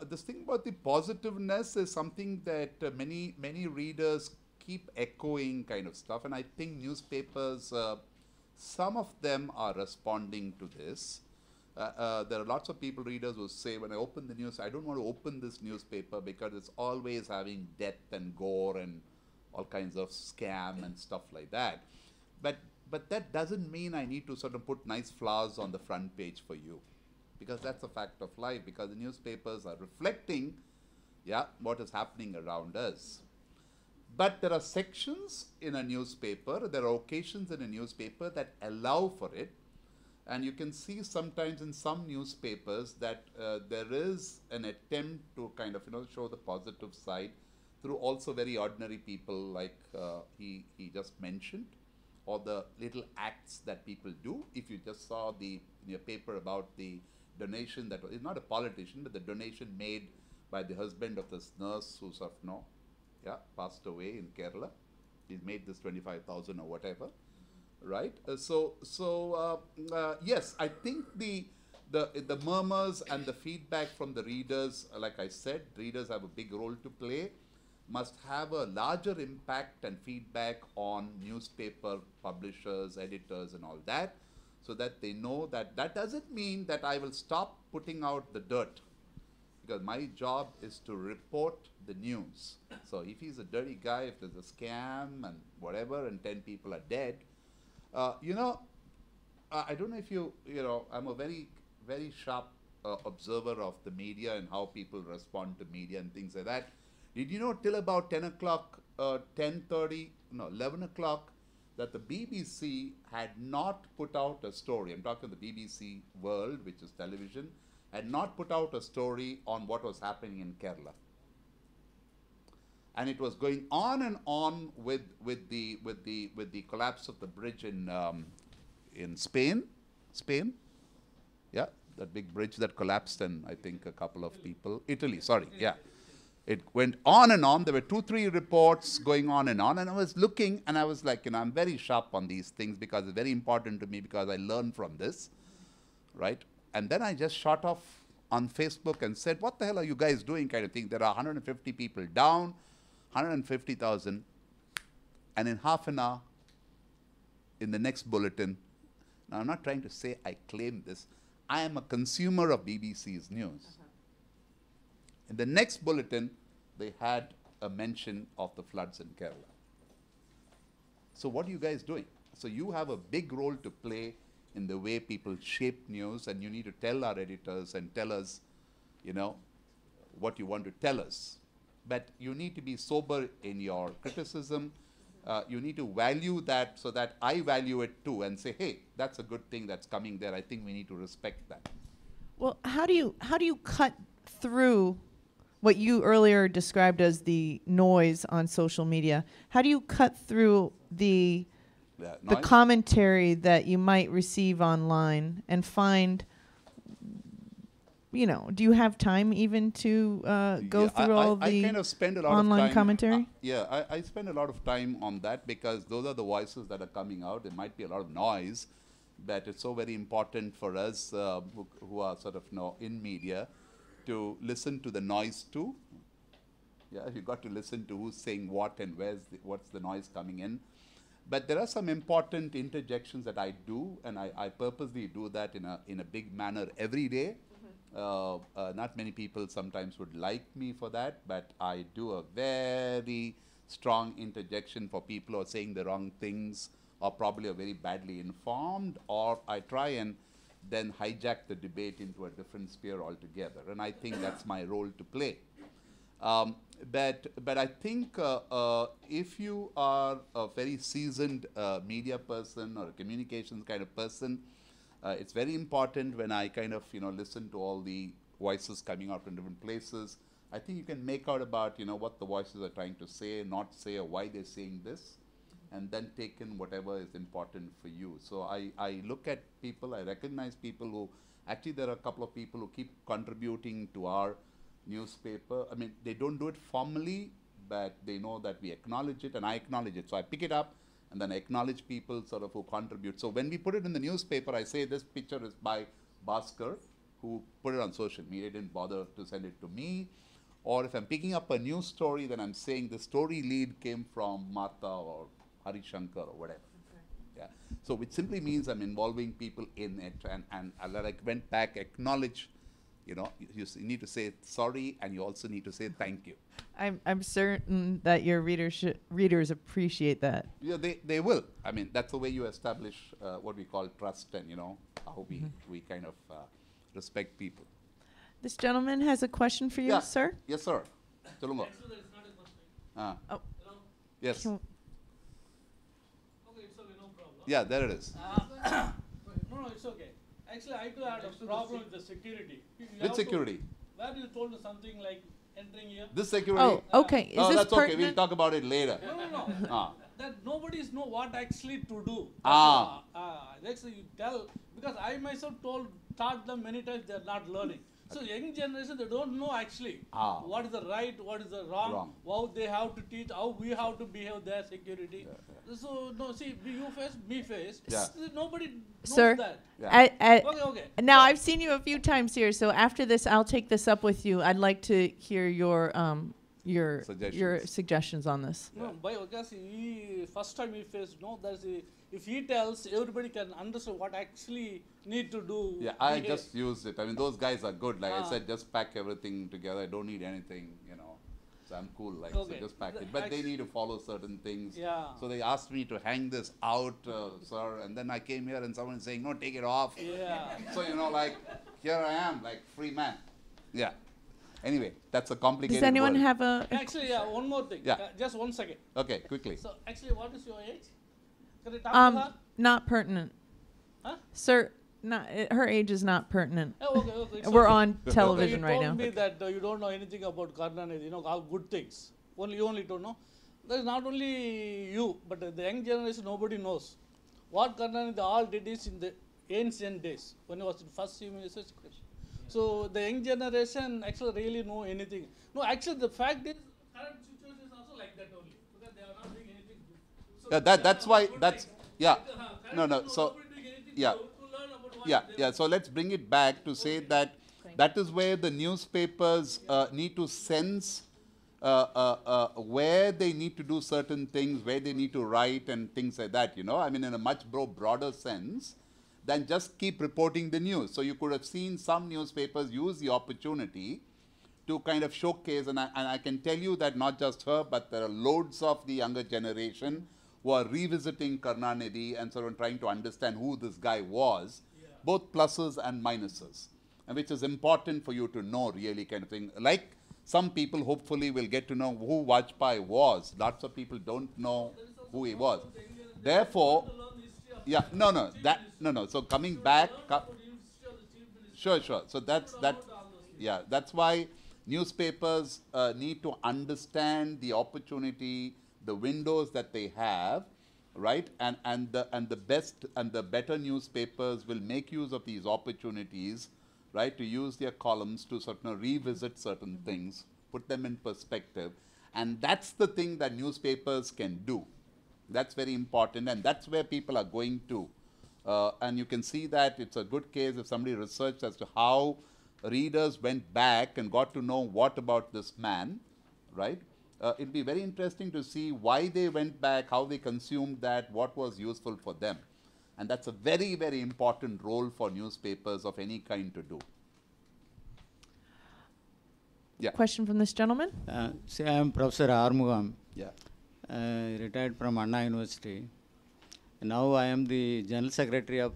This thing about the positiveness is something that many readers keep echoing kind of stuff, and I think newspapers, some of them are responding to this. There are lots of readers who say, when I open the news, I don't want to open this newspaper because it's always having death and gore and all kinds of scam and stuff like that. But that doesn't mean I need to put nice flowers on the front page for you, because that's a fact of life, because the newspapers are reflecting, what is happening around us. But there are sections in a newspaper, there are occasions in a newspaper that allow for it, and you can see sometimes in some newspapers that there is an attempt to kind of show the positive side through also very ordinary people like he just mentioned. or the little acts that people do. If you just saw in your paper about the donation that was, he's not a politician, but the donation made by the husband of this nurse who sort of, passed away in Kerala. He's made this 25,000 or whatever, right? Yes, I think the murmurs and the feedback from the readers, like I said, readers have a big role to play, must have a larger impact and feedback on newspaper publishers, editors and all that, so that they know that that doesn't mean that I will stop putting out the dirt, because my job is to report the news. So if he's a dirty guy, if there's a scam and whatever and 10 people are dead, I don't know if I'm a very, very sharp observer of the media and how people respond to media and things like that. Did you know till about 10 o'clock, 11 o'clock, that the BBC had not put out a story, I'm talking the BBC World, which is television, had not put out a story on what was happening in Kerala. And it was going on and on with the collapse of the bridge in Spain, yeah, that big bridge that collapsed and I think a couple of people, Italy, sorry, yeah. It went on and on. There were 2-3 reports going on, and I was looking, and I was like, I'm very sharp on these things because it's very important to me because I learn from this, right? And then I just shot off on Facebook and said, what the hell are you guys doing, kind of thing. There are 150 people down, 150,000, and in half an hour, in the next bulletin, now I'm not trying to say I claim this, I am a consumer of BBC's news. In the next bulletin, they had a mention of the floods in Kerala. So what are you guys doing? So you have a big role to play in the way people shape news, and you need to tell our editors and tell us, what you want to tell us. But you need to be sober in your criticism. You need to value that so that I value it too and say, hey, that's a good thing that's coming there. I think we need to respect that. Well, how do you cut through what you earlier described as the noise on social media? How do you cut through the commentary that you might receive online and find, do you have time even to go through all the kind of spend a lot online of time, commentary? I spend a lot of time on that because those are the voices that are coming out. There might be a lot of noise, but it's so very important for us who are sort of in media to listen to the noise too. Yeah, you got to listen to who's saying what and what's the noise coming in. But there are some important interjections that I do, and I purposely do that in a big manner every day. Not many people sometimes would like me for that, but I do a very strong interjection for people who are saying the wrong things or probably are very badly informed, or I try and then hijack the debate into a different sphere altogether. And I think that's my role to play. But I think if you are a very seasoned media person or a communications kind of person, it's very important when I kind of listen to all the voices coming out from different places. I think you can make out about what the voices are trying to say, not say, or why they're saying this, and then take in whatever is important for you. So I look at people, I recognize people who, actually there are a couple of people who keep contributing to our newspaper. I mean, they don't do it formally, but they know that we acknowledge it and I acknowledge it. So I pick it up and then I acknowledge people sort of who contribute. So when we put it in the newspaper, I say this picture is by Bhaskar, who put it on social media, didn't bother to send it to me. Or if I'm picking up a news story, then I'm saying the story lead came from Martha or Hari Shankar or whatever. Okay. Yeah. So which simply means I'm involving people in it, and I went back, acknowledge, you need to say sorry, and you also need to say thank you. I'm certain that your readers appreciate that. Yeah, they will. I mean, that's the way you establish what we call trust, and how we kind of respect people. This gentleman has a question for you, sir. Yes, sir. Chalunga. Actually, it's not a question. Oh. Hello? Yes. Okay, it's okay, no problem. Yeah, there it is. No, it's okay. Actually, I too had a problem with the security. Which security? Where you told us something like entering here. This security? Oh, okay. Is this that's okay. We'll talk about it later. No. that nobody know what actually to do. Ah. That's you tell, because I myself taught them many times, they are not learning. So young generation, they don't know actually what is the right, what is the wrong, how they have to teach, how we have to behave their security. So no, see, you face, me face. Nobody knows Sir, that. okay. Now I've seen you a few times here, so after this, I'll take this up with you. I'd like to hear your suggestions on this. No, because first time he faced, if he tells, everybody can understand what actually need to do. Yeah, I just used it. I mean, those guys are good. Like I said, just pack everything together. I don't need anything, you know. So I'm cool. Like, so just pack it. But they need to follow certain things. Yeah. So they asked me to hang this out, sir. And then I came here and someone is saying, no, take it off. Yeah. So, you know, like, here I am, like, free man. Yeah. Anyway, that's a complicated Does anyone world. have a... Actually, one more thing. Yeah. Just 1 second. Okay, quickly. So actually, what is your age? Can I talk to her? Not pertinent. Huh? Sir, her age is not pertinent. Okay. It's We're okay. on television right now. You told me that you don't know anything about Karnanidhi, you know, all good things. You only don't know. There is not only you, but the young generation, nobody knows. What Karnanidhi all did is in the ancient days, when he was in first human research. So the young generation actually really know anything. No, actually the fact is, current situation is also like that only, because they are not doing anything good. So That's why, no, so, so let's bring it back to say that that is where the newspapers need to sense where they need to do certain things, where they need to write and things like that, you know. I mean, in a much broader sense than just keep reporting the news. So you could have seen some newspapers use the opportunity to kind of showcase, and I can tell you that not just her, but there are loads of the younger generation who are revisiting Karnanidhi and sort of trying to understand who this guy was, both pluses and minuses, and which is important for you to know, really, kind of thing. Like some people hopefully will get to know who Vajpayee was. Lots of people don't know who he was. Therefore, So coming back, sure. So that's why newspapers need to understand the opportunity, the windows that they have, right? And the best and the better newspapers will make use of these opportunities, right? To use their columns to sort of revisit certain things, put them in perspective, and that's the thing that newspapers can do. That's very important, and that's where people are going to. And you can see that it's a good case if somebody researched as to how readers went back and got to know what about this man, right? It'd be very interesting to see why they went back, how they consumed that, what was useful for them. And that's a very, very important role for newspapers of any kind to do. Yeah. Question from this gentleman? I am Professor Armugam. Yeah. Retired from Anna University. Now I am the General Secretary of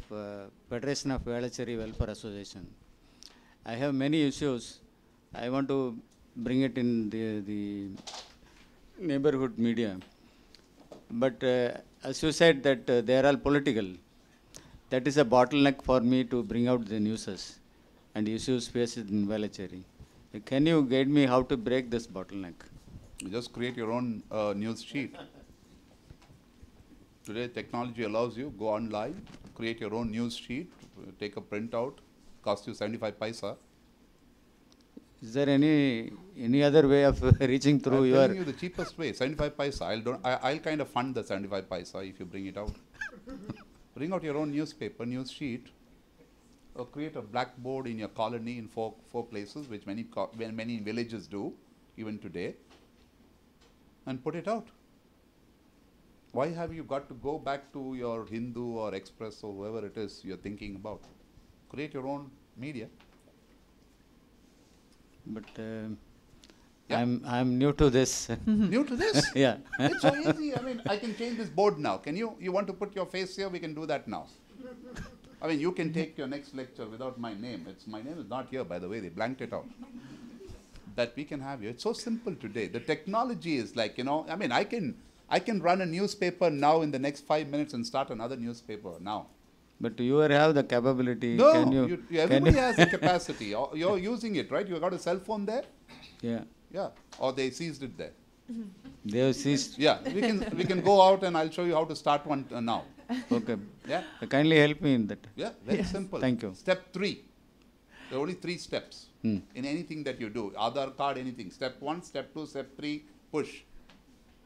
Federation of Velacheri Welfare Association. I have many issues. I want to bring it in the neighborhood media. But as you said that they are all political, that is a bottleneck for me to bring out the newses and issues faced in Velacheri. Can you guide me how to break this bottleneck? You just create your own news sheet. Today, technology allows you, go online, create your own news sheet, take a printout, cost you 75 paisa. Is there any other way of reaching through I'm your... telling you the cheapest way, 75 paisa. I'll kind of fund the 75 paisa if you bring it out. Bring out your own newspaper, news sheet, or create a blackboard in your colony in four places, which many villages do, even today, and put it out. Why have you got to go back to your Hindu or Express or whoever it is you're thinking about? Create your own media. But I'm new to this. New to this? Yeah. It's so easy. I mean, I can change this board now. Can you want to put your face here? We can do that now. I mean, you can take your next lecture without my name. My name is not here, by the way. They blanked it out. That we can have here. It's so simple today. The technology is like, you know, I mean, I can run a newspaper now in the next 5 minutes and start another newspaper now. But you have the capability. No, can everybody has the capacity. You're using it, right? You got a cell phone there? Yeah. Yeah. Or they seized it there. They have ceased. Yeah, we can go out and I'll show you how to start one now. Okay. Yeah? Kindly help me in that. Yeah, very simple. Thank you. Step 3. There are only 3 steps in anything that you do. Aadhaar card, anything. Step 1, step 2, step 3, push.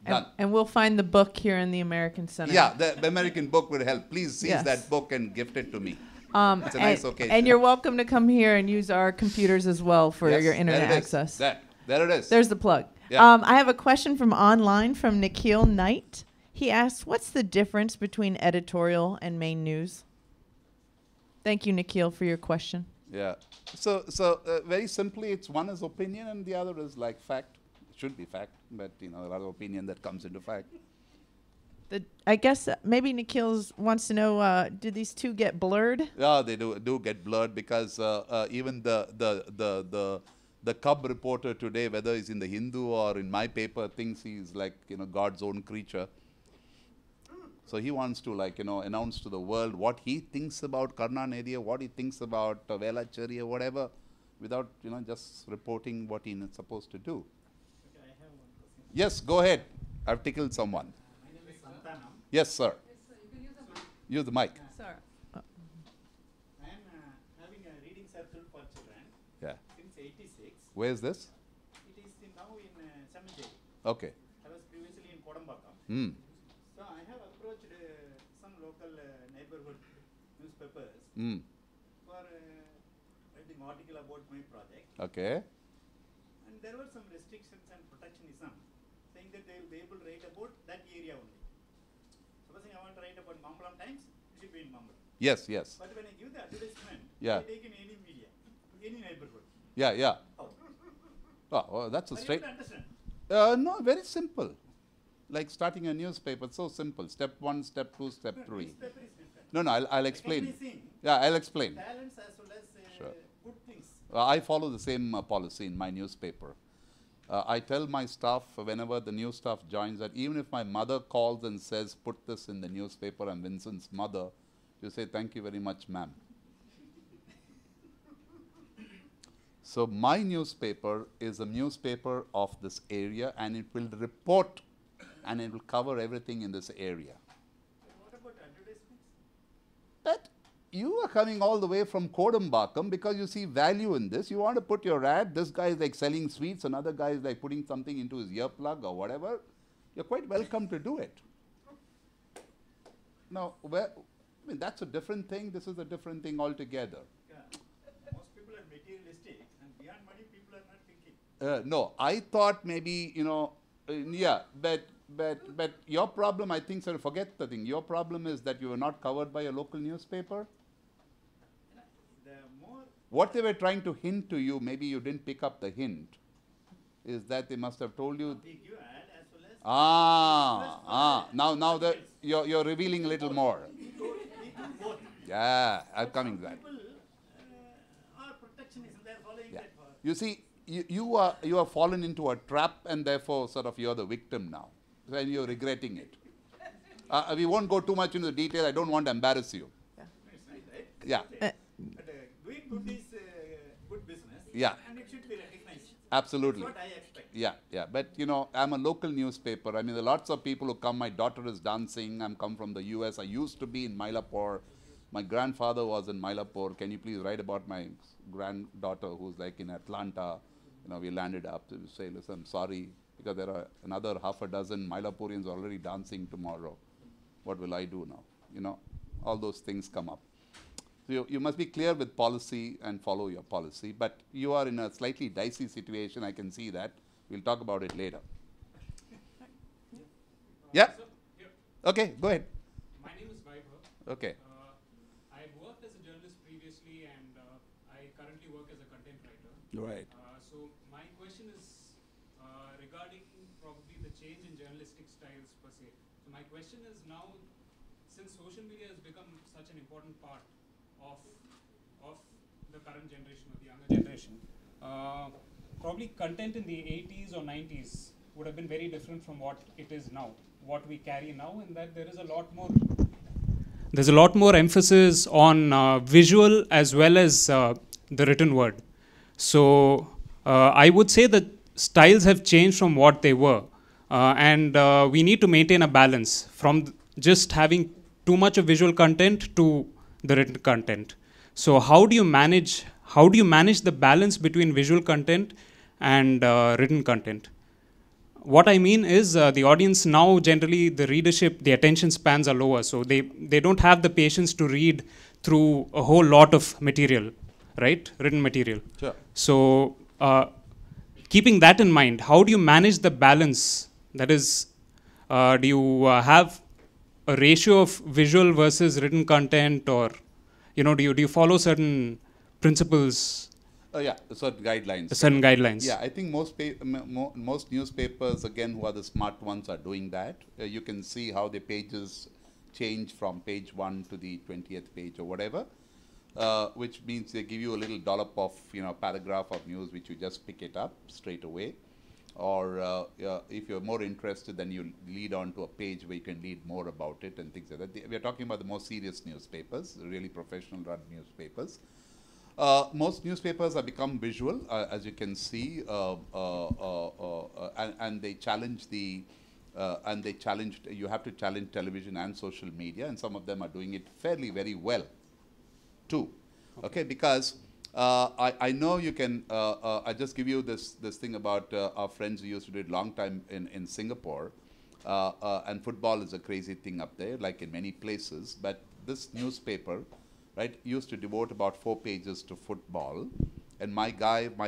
Done. And we'll find the book here in the American Center. Yeah, the American book will help. Please seize Yes. that book and gift it to me. It's a nice occasion. And you're welcome to come here and use our computers as well for Yes, your there internet it is. access. There it is. There's the plug. Yeah. I have a question from online from Nikhil Knight. He asks, what's the difference between editorial and main news? Thank you, Nikhil, for your question. Yeah. So very simply, it's one is opinion and the other is like fact. It should be fact, but a lot of opinion that comes into fact. I guess maybe Nikhil wants to know, do these two get blurred? Yeah, they do get blurred because even the cub reporter today, whether he's in the Hindu or in my paper, thinks he's like God's own creature. So he wants to announce to the world what he thinks about Karnanidhi, what he thinks about Velachari or whatever, without just reporting what he's supposed to do. Okay, I have one question. Yes, go ahead. I've tickled someone. My name is Santanam. Yes, sir. Yes, sir. You can use the mic. Use the mic. Sir. I am having a reading circle for children Yeah. since '86. Where is this? It is now in Chennai. Okay. I was previously in Kodambakam. Hmm. So I have approached some local neighborhood newspapers Hmm. for writing article about my project. Okay. And there were some restrictions and protectionism saying that they will be able to write about that area only. Supposing I want to write about Mambalam Times, it should be in Mambalam. Yes, yes. But when I give the advertisement, Yeah. I take in any media, any neighborhood. Yeah, yeah. How? Oh, that's a Are you straight. able to understand? No, very simple. Like starting a newspaper, so simple. Step 1, step 2, step 3. Newspaper is different. No, I'll I can explain. be seeing Yeah, I'll explain. talents as well as Sure. good things. I follow the same policy in my newspaper. I tell my staff whenever the new staff joins that even if my mother calls and says, put this in the newspaper, I'm Vincent's mother, you say, thank you very much, ma'am. So my newspaper is a newspaper of this area and it will report and it will cover everything in this area. What about advertisements? But you are coming all the way from Kodambakam because you see value in this. You want to put your ad, this guy is like selling sweets, another guy is like putting something into his earplug or whatever. You're quite welcome to do it. Now, that's a different thing. This is a different thing altogether. Yeah. Most people are materialistic and beyond money people are not thinking. No, I thought maybe, yeah, but your problem, I think, sir, forget the thing. Your problem is that you were not covered by a local newspaper. The more What they were trying to hint to you, maybe you didn't pick up the hint, is that they must have told you. we give ad as well as Now that you're revealing a little more. we do both. Yeah, I'm coming to that. People are protectionism, they are following Yeah. that for. You see, you are fallen into a trap and therefore sort of you're the victim now. And you're regretting it. We won't go too much into detail. I don't want to embarrass you. It's nice, right? Yeah, But doing good is good business. Yeah. And it should be recognized. absolutely. That's what I expect. Yeah, yeah. But, I'm a local newspaper. I mean, there are lots of people who come. My daughter is dancing. I'm come from the US. I used to be in Mylapore. My grandfather was in Mylapore. Can you please write about my granddaughter who's like in Atlanta? We landed up to say, listen, I'm sorry, because there are another half a dozen Mylaporians already dancing tomorrow. What will I do now? All those things come up. So you must be clear with policy and follow your policy. But you are in a slightly dicey situation. I can see that. We'll talk about it later. Yeah? Okay, go ahead. My name is Vaibhav. Okay. I worked as a journalist previously and I currently work as a content writer. Right. So my question is regarding probably the change in journalistic styles per se. So my question is now, since social media has become such an important part of the current generation or the younger generation, probably content in the 80s or 90s would have been very different from what it is now, what we carry now, in that there is a lot more. There's a lot more emphasis on visual as well as the written word. So I would say that styles have changed from what they were. and we need to maintain a balance from just having too much of visual content to the written content. So how do you manage the balance between visual content and written content? What I mean is the audience now, generally the readership, the attention spans are lower, so they don't have the patience to read through a whole lot of material, right? Written material. Sure. So keeping that in mind, how do you manage the balance? That is, do you have a ratio of visual versus written content, or do you follow certain principles? Yeah, certain guidelines. Certain guidelines. Yeah, I think most newspapers, again, who are the smart ones, are doing that. You can see how the pages change from page 1 to the 20th page or whatever, which means they give you a little dollop of paragraph of news which you just pick it up straight away. Or if you're more interested, then you lead on to a page where you can read more about it and things like that. We are talking about the more serious newspapers, really professional run newspapers. Most newspapers have become visual, as you can see, and they challenge you have to challenge television and social media, and some of them are doing it fairly very well too. Okay, because I know you can, I just give you this thing about our friends who used to do it long time in Singapore, and football is a crazy thing up there, like in many places, but this newspaper, right, used to devote about 4 pages to football, and my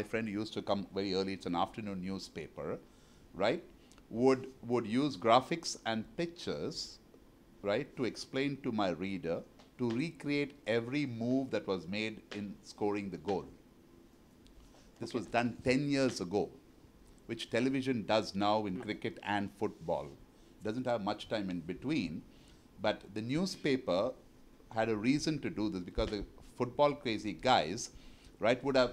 friend who used to come very early, it's an afternoon newspaper, right, would use graphics and pictures, right, to explain to my reader, to recreate every move that was made in scoring the goal. This was done 10 years ago, which television does now in cricket and football. Doesn't have much time in between, but the newspaper had a reason to do this, because the football crazy guys, right, would have,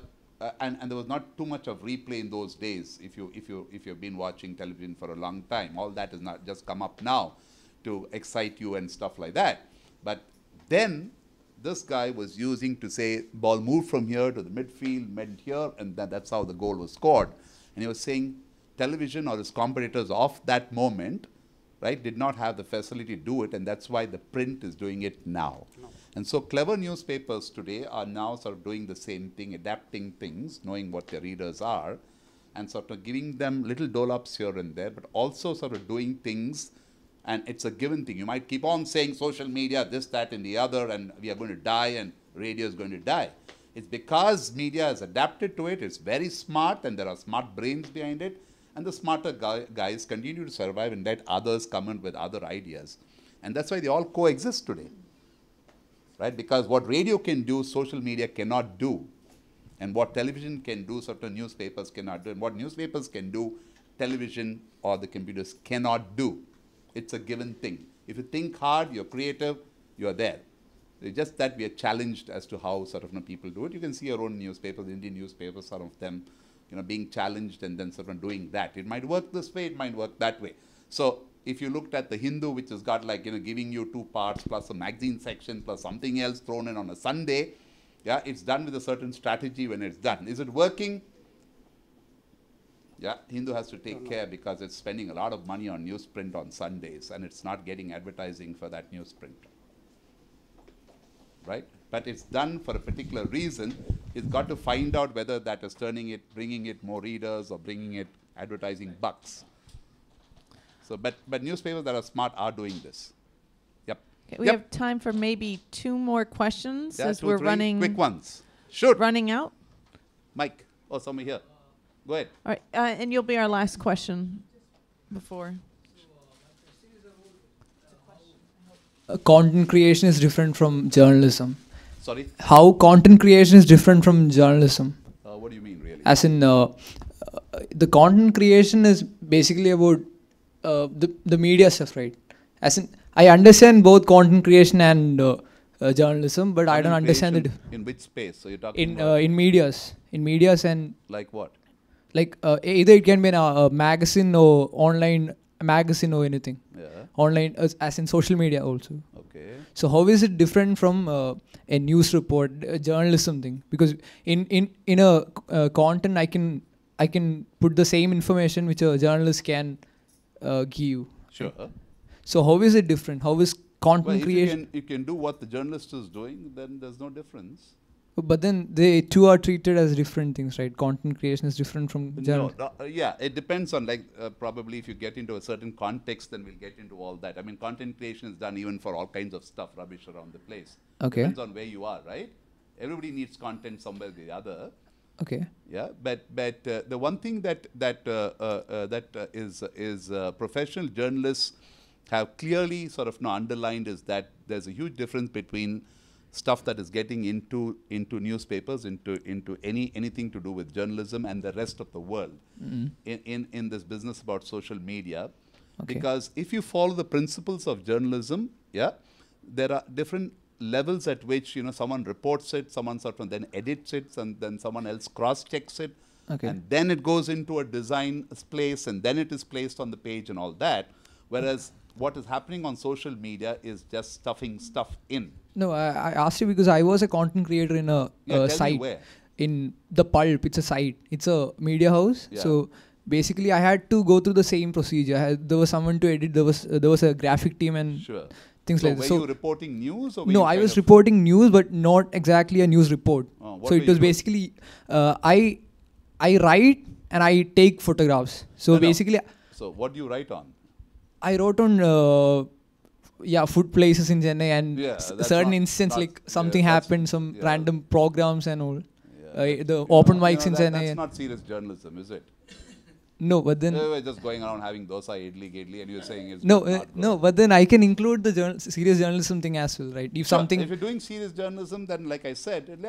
and there was not too much of replay in those days. If you've been watching television for a long time, all that is not just come up now to excite you and stuff like that. But then this guy was using to say ball moved from here to the midfield, meant here, and that's how the goal was scored. And he was saying television or his competitors of that moment, right, did not have the facility to do it, and that's why the print is doing it now. No. And so clever newspapers today are now sort of doing the same thing, adapting things, knowing what their readers are, and sort of giving them little dollops here and there, but also sort of doing things, and it's a given thing. You might keep on saying social media, this, that, and the other, and we are going to die, and radio is going to die. It's because media has adapted to it, it's very smart, and there are smart brains behind it, and the smarter guys continue to survive and let others come in with other ideas. And that's why they all coexist today, right? Because what radio can do, social media cannot do. And what television can do, certain newspapers cannot do. And what newspapers can do, television or the computers cannot do. It's a given thing. If you think hard, you're creative, you're there. It's just that we are challenged as to how sort of people do it. You can see your own newspapers, Indian newspapers, some of them, being challenged and then sort of doing that. It might work this way, it might work that way. So if you looked at the Hindu, which has got like, giving you 2 parts plus a magazine section plus something else thrown in on a Sunday, yeah, it's done with a certain strategy when it's done. Is it working? Yeah, Hindu has to take care because it's spending a lot of money on newsprint on Sundays and it's not getting advertising for that newsprint. Right? But it's done for a particular reason. It's got to find out whether that is bringing it more readers or bringing it advertising bucks. So, but newspapers that are smart are doing this. Yep. Okay, we have time for maybe 2 more questions as we're running. Quick ones. Shoot. Running out. Mike. Oh, somebody here. Go ahead. All right, and you'll be our last question before. Content creation is different from journalism. Sorry? How content creation is different from journalism? What do you mean, really? As in, the content creation is basically about the media stuff, right? As in, I understand both content creation and journalism, but I don't understand the difference. In which space? So you're talking in medias and like what? Like either it can be a magazine or online magazine or anything. Yeah. Online as in social media also. Okay. So how is it different from a news report, a journalism thing? Because in a content I can put the same information which a journalist can give. Sure. So how is it different? How is content Well, if creation? you can do what the journalist is doing, then there's no difference. But then they two are treated as different things, right? Content creation is different from No, yeah, it depends on probably if you get into a certain context, then we'll get into all that. I mean, content creation is done even for all kinds of stuff, rubbish around the place. Okay. Depends on where you are, right? Everybody needs content somewhere or the other. Okay. Yeah, but the one thing that is professional journalists have clearly sort of underlined is that there's a huge difference between stuff that is getting into newspapers, into anything to do with journalism and the rest of the world in this business about social media. Okay. Because if you follow the principles of journalism, yeah, there are different levels at which someone reports it, someone sort of then edits it, and then someone else cross-checks it, and then it goes into a design place, and then it is placed on the page and all that. Whereas what is happening on social media is just stuffing stuff in. No, I asked you because I was a content creator in a site. Where? In the Pulp. It's a site. It's a media house. Yeah. So basically, I had to go through the same procedure. There was someone to edit. There was a graphic team and things like that. So were you reporting news? Or no, I was reporting news, but not exactly a news report. What so it was basically I write and I take photographs. So basically. So what do you write on? I wrote on food places in Chennai and certain instances like something happened, some random programs and all. The open mics in Chennai. That's not serious journalism, is it? No, but then... We were just going around having dosa, idli, and you're saying it's no, but then I can include the serious journalism thing as well, right? If if you're doing serious journalism, then like I said,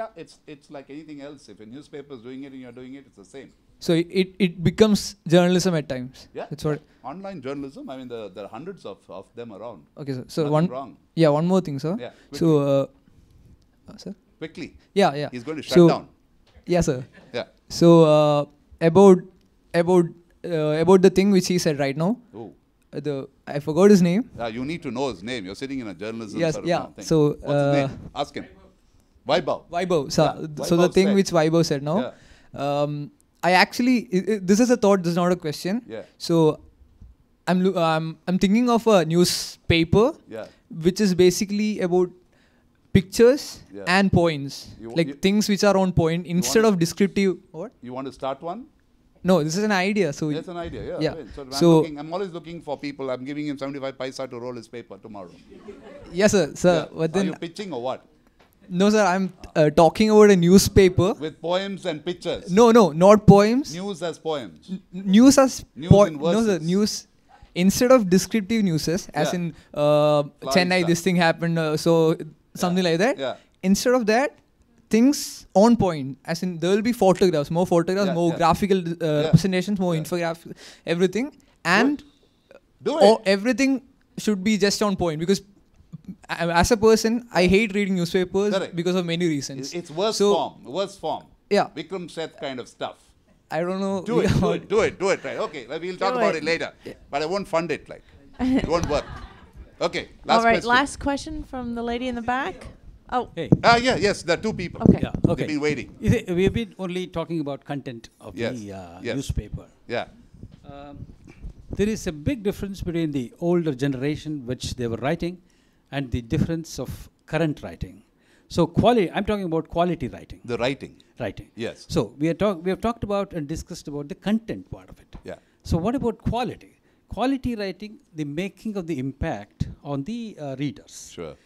it's like anything else. If a newspaper is doing it and you're doing it, it's the same. So it becomes journalism at times. Yeah. That's what. Online journalism. I mean, there are hundreds of them around. Okay, sir. So wrong. one more thing, sir. Yeah. So, sir. Quickly. Yeah. He's going to shut down. Yeah, sir. Yeah. So about the thing which he said right now. Oh. I forgot his name. You need to know his name. You're sitting in a journalism yes, sort of thing. So what's his name? Ask him. Vaibhav. So the thing which Vaibhav said now. Yeah. I actually this is a thought. This is not a question. Yeah. So I'm thinking of a newspaper. Yeah. Which is basically about pictures and points, things which are on point instead of descriptive. What? You want to start one? No, this is an idea. So that's an idea. Yeah. So I'm always looking for people. I'm giving him 75 paisa to roll his paper tomorrow. Yes, sir. Yeah. But then are you pitching or what? No, sir. I'm talking about a newspaper with poems and pictures. No, not poems. News as poems. News as verses. No, sir. News. Instead of descriptive newses, as in Chennai, this thing happened, so something like that. Yeah. Instead of that, things on point, as in there will be photographs, more graphical representations, more infographics, everything, and everything should be just on point. Because as a person, I hate reading newspapers because of many reasons. It's worse form. Yeah. Vikram Seth kind of stuff. I don't know. Do it, right. Okay, we'll talk about it later. Yeah. But I won't fund it, it won't work. Okay, last question. Last question from the lady in the back. Oh. Hey. Yes, there are two people. Okay. Yeah, okay. They've been waiting. We've been only talking about content of the newspaper. Yeah. There is a big difference between the older generation, which they were writing, and the difference of current writing. So I'm talking about quality writing. The writing. Yes. So we have talked about and discussed about the content part of it. Yeah. So what about quality? Quality writing, the making of the impact on the readers. Sure.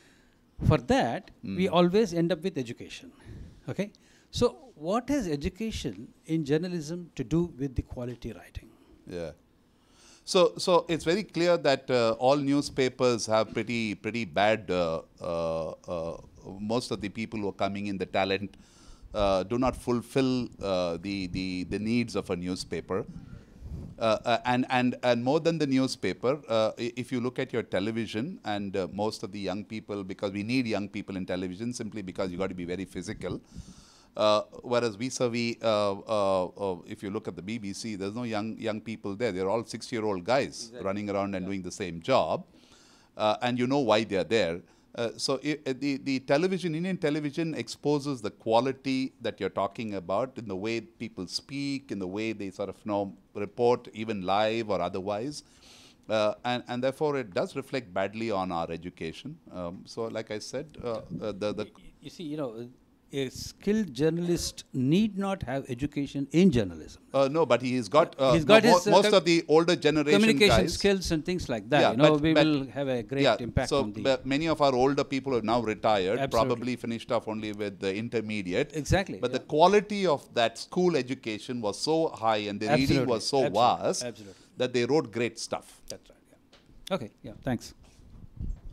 For that, we always end up with education. Okay. So what has education in journalism to do with the quality writing? Yeah. So it's very clear that all newspapers have pretty bad. Most of the people who are coming in, the talent, do not fulfill the needs of a newspaper. And more than the newspaper, if you look at your television and most of the young people, because we need young people in television simply because you got to be very physical. Whereas vis-a-vis, if you look at the BBC, there's no young people there. They're all 60-year-old guys running around and doing the same job. And you know why they're there. So the television, Indian television, exposes the quality that you're talking about in the way people speak, in the way they sort of report, even live or otherwise. And therefore it does reflect badly on our education. So like I said, You see, a skilled journalist need not have education in journalism. no, but he's got, He's got his, most of the older generation communication guys, skills and things like that. Yeah, We will have a great impact so on the. but many of our older people have now retired, Absolutely. probably finished off only with the intermediate. Exactly. But the quality of that school education was so high and the reading was so vast that they wrote great stuff. That's right. Yeah. Okay. Yeah. Thanks.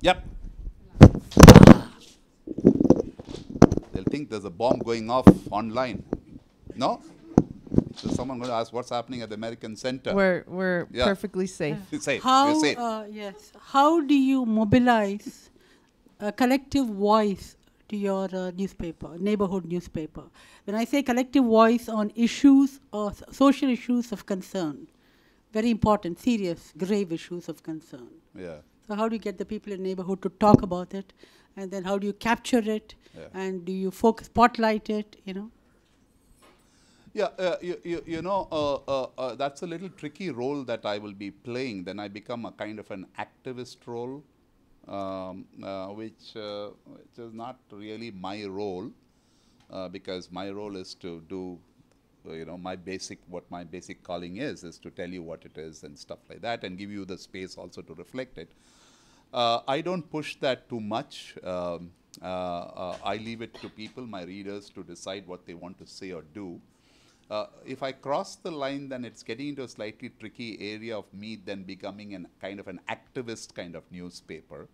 Yep. They'll think there's a bomb going off online. No? So someone going to ask what's happening at the American Center. We're Yeah. perfectly safe. It's safe. How, We're safe. yes. How do you mobilize a collective voice to your newspaper, neighborhood newspaper? When I say collective voice on issues or social issues of concern, very important, serious, grave issues of concern. Yeah. So how do you get the people in the neighborhood to talk about it? And then how do you capture it? Yeah. And do you focus, spotlight it, Yeah, that's a little tricky role that I will be playing. Then I become a kind of an activist role, which is not really my role, because my role is to do, what my basic calling is to tell you what it is and stuff like that, and give you the space also to reflect it. I don't push that too much. I leave it to people, my readers, to decide what they want to say or do. If I cross the line, then it's getting into a slightly tricky area of me then becoming an kind of an activist kind of newspaper.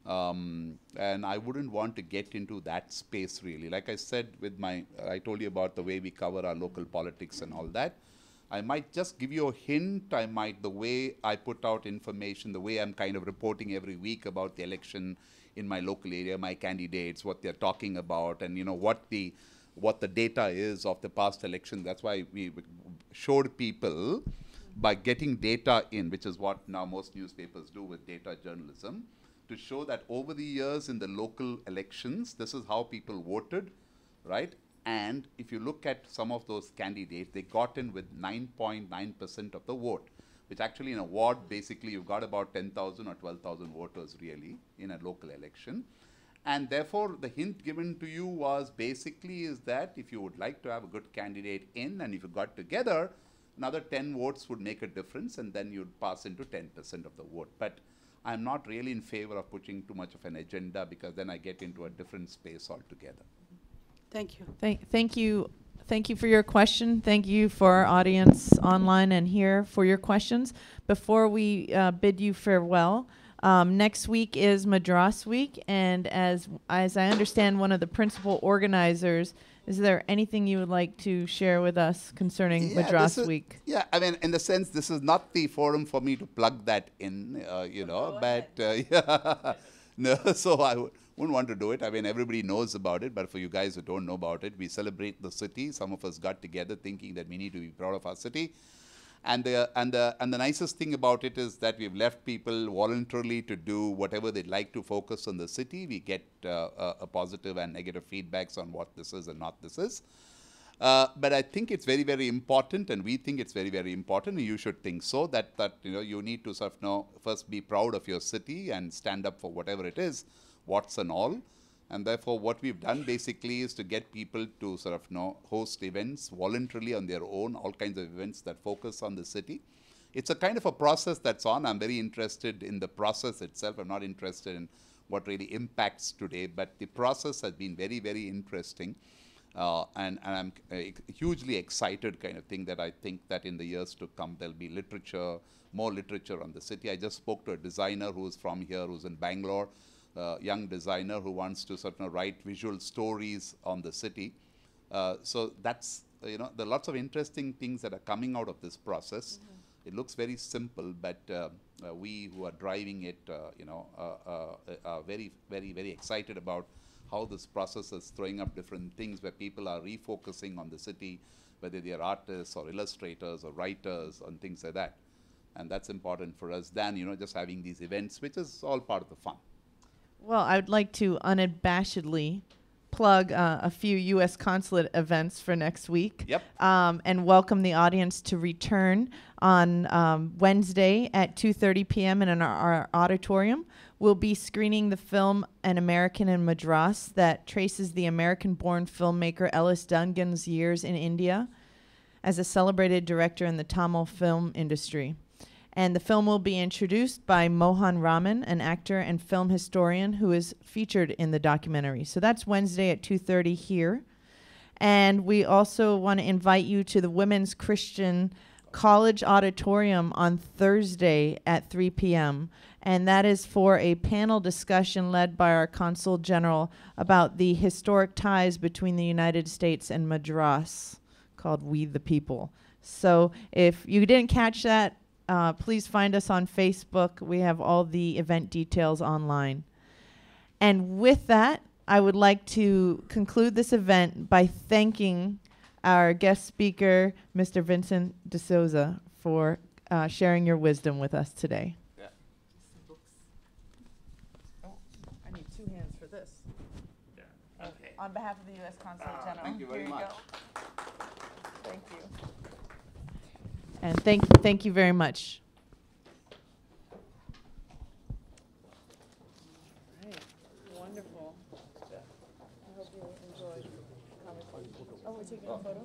And I wouldn't want to get into that space really. Like I said, I told you about the way we cover our local politics and all that. I might just give you a hint. The way I put out information, the way I'm kind of reporting every week about the election in my local area, my candidates, what they're talking about, and what the data is of the past election. That's why we showed people by getting data in, which is what now most newspapers do with data journalism, to show that over the years in the local elections, this is how people voted, right? And if you look at some of those candidates, they got in with 9.9% of the vote, which actually in a ward, basically you've got about 10,000 or 12,000 voters really in a local election. And therefore, the hint given to you was basically is that if you would like to have a good candidate in, and if you got together, another 10 votes would make a difference, and then you'd pass into 10% of the vote. But I'm not really in favor of pushing too much of an agenda, because then I get into a different space altogether. Thank you. Thank you. Thank you for your question. Thank you for our audience online and here for your questions. Before we bid you farewell, next week is Madras Week, and as I understand, one of the principal organizers, is there anything you would like to share with us concerning Madras Week? Yeah, I mean, in the sense, this is not the forum for me to plug that in, but yeah. No, so I wouldn't want to do it. I mean, everybody knows about it, but for you guys who don't know about it, we celebrate the city. Some of us got together thinking that we need to be proud of our city. And the nicest thing about it is that we've left people voluntarily to do whatever they'd like to focus on the city. We get a positive and negative feedbacks on what this is and not this is. But I think it's very, very important, and we think it's very, very important, and you should think so, that you need to sort of first be proud of your city and stand up for whatever it is, what's and all. And therefore, what we've done basically is to get people to sort of host events voluntarily on their own, all kinds of events that focus on the city. It's a kind of a process that's on. I'm very interested in the process itself. I'm not interested in what really impacts today, but the process has been very, very interesting. And I'm hugely excited kind of thing that I think that in the years to come, there'll be literature, more literature on the city. I just spoke to a designer who's from here, who's in Bangalore, young designer who wants to sort of write visual stories on the city. So that's, there are lots of interesting things that are coming out of this process. It looks very simple, but we who are driving it, are very, very, very excited about how this process is throwing up different things where people are refocusing on the city, whether they are artists or illustrators or writers and things like that. And that's important for us than, just having these events, which is all part of the fun. Well, I would like to unabashedly plug a few U.S. Consulate events for next week. Yep. And welcome the audience to return on Wednesday at 2:30 p.m. in our auditorium. We'll be screening the film An American in Madras that traces the American-born filmmaker Ellis Dungan's years in India as a celebrated director in the Tamil film industry. And the film will be introduced by Mohan Raman, an actor and film historian who is featured in the documentary. So that's Wednesday at 2:30 here. And we also want to invite you to the Women's Christian College Auditorium on Thursday at 3 p.m. And that is for a panel discussion led by our Consul General about the historic ties between the United States and Madras, called We the People. So if you didn't catch that, please find us on Facebook. We have all the event details online. And with that, I would like to conclude this event by thanking our guest speaker, Mr. Vincent de Souza, for sharing your wisdom with us today. Yeah. Oh, I need two hands for this. Yeah. Okay. On behalf of the U.S. Consulate General. Thank you very much. Go. Thank you. And thank you very much. All right. Wonderful. I hope you enjoyed the conversation. Oh, we're taking a photo?